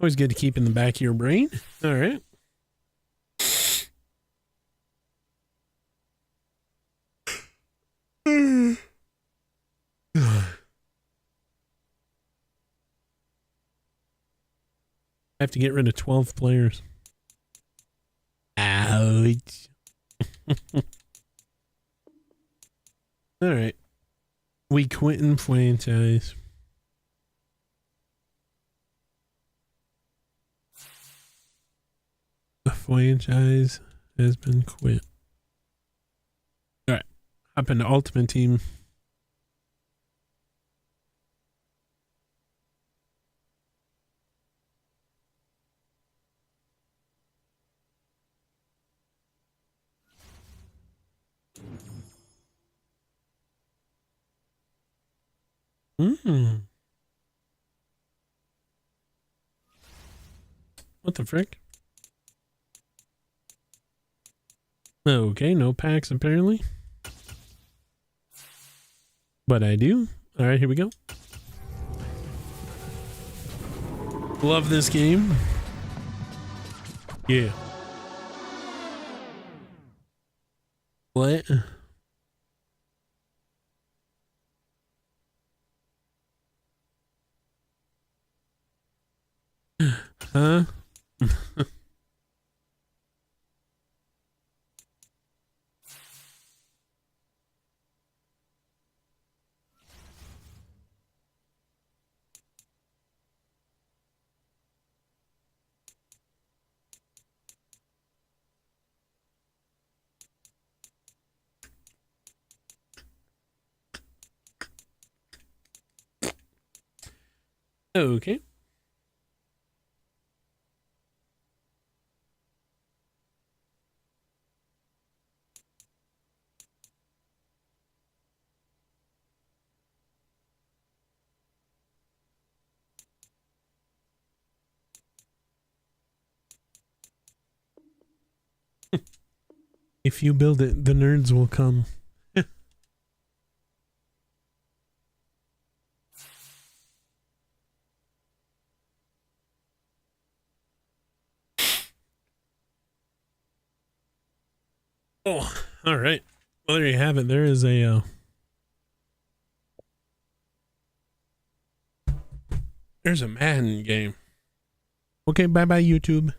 Always good to keep in the back of your brain. All right. I have to get rid of 12 players. Ouch. All right. We quitting franchise. The franchise has been quit. All right. Hop into Ultimate Team. What the frick? Okay, no packs apparently. But I do. All right, here we go. Love this game. Yeah. What? Huh? Okay. If you build it, the nerds will come. Oh, all right. Well, there you have it. There is a there's a Madden game. Okay, bye-bye, YouTube.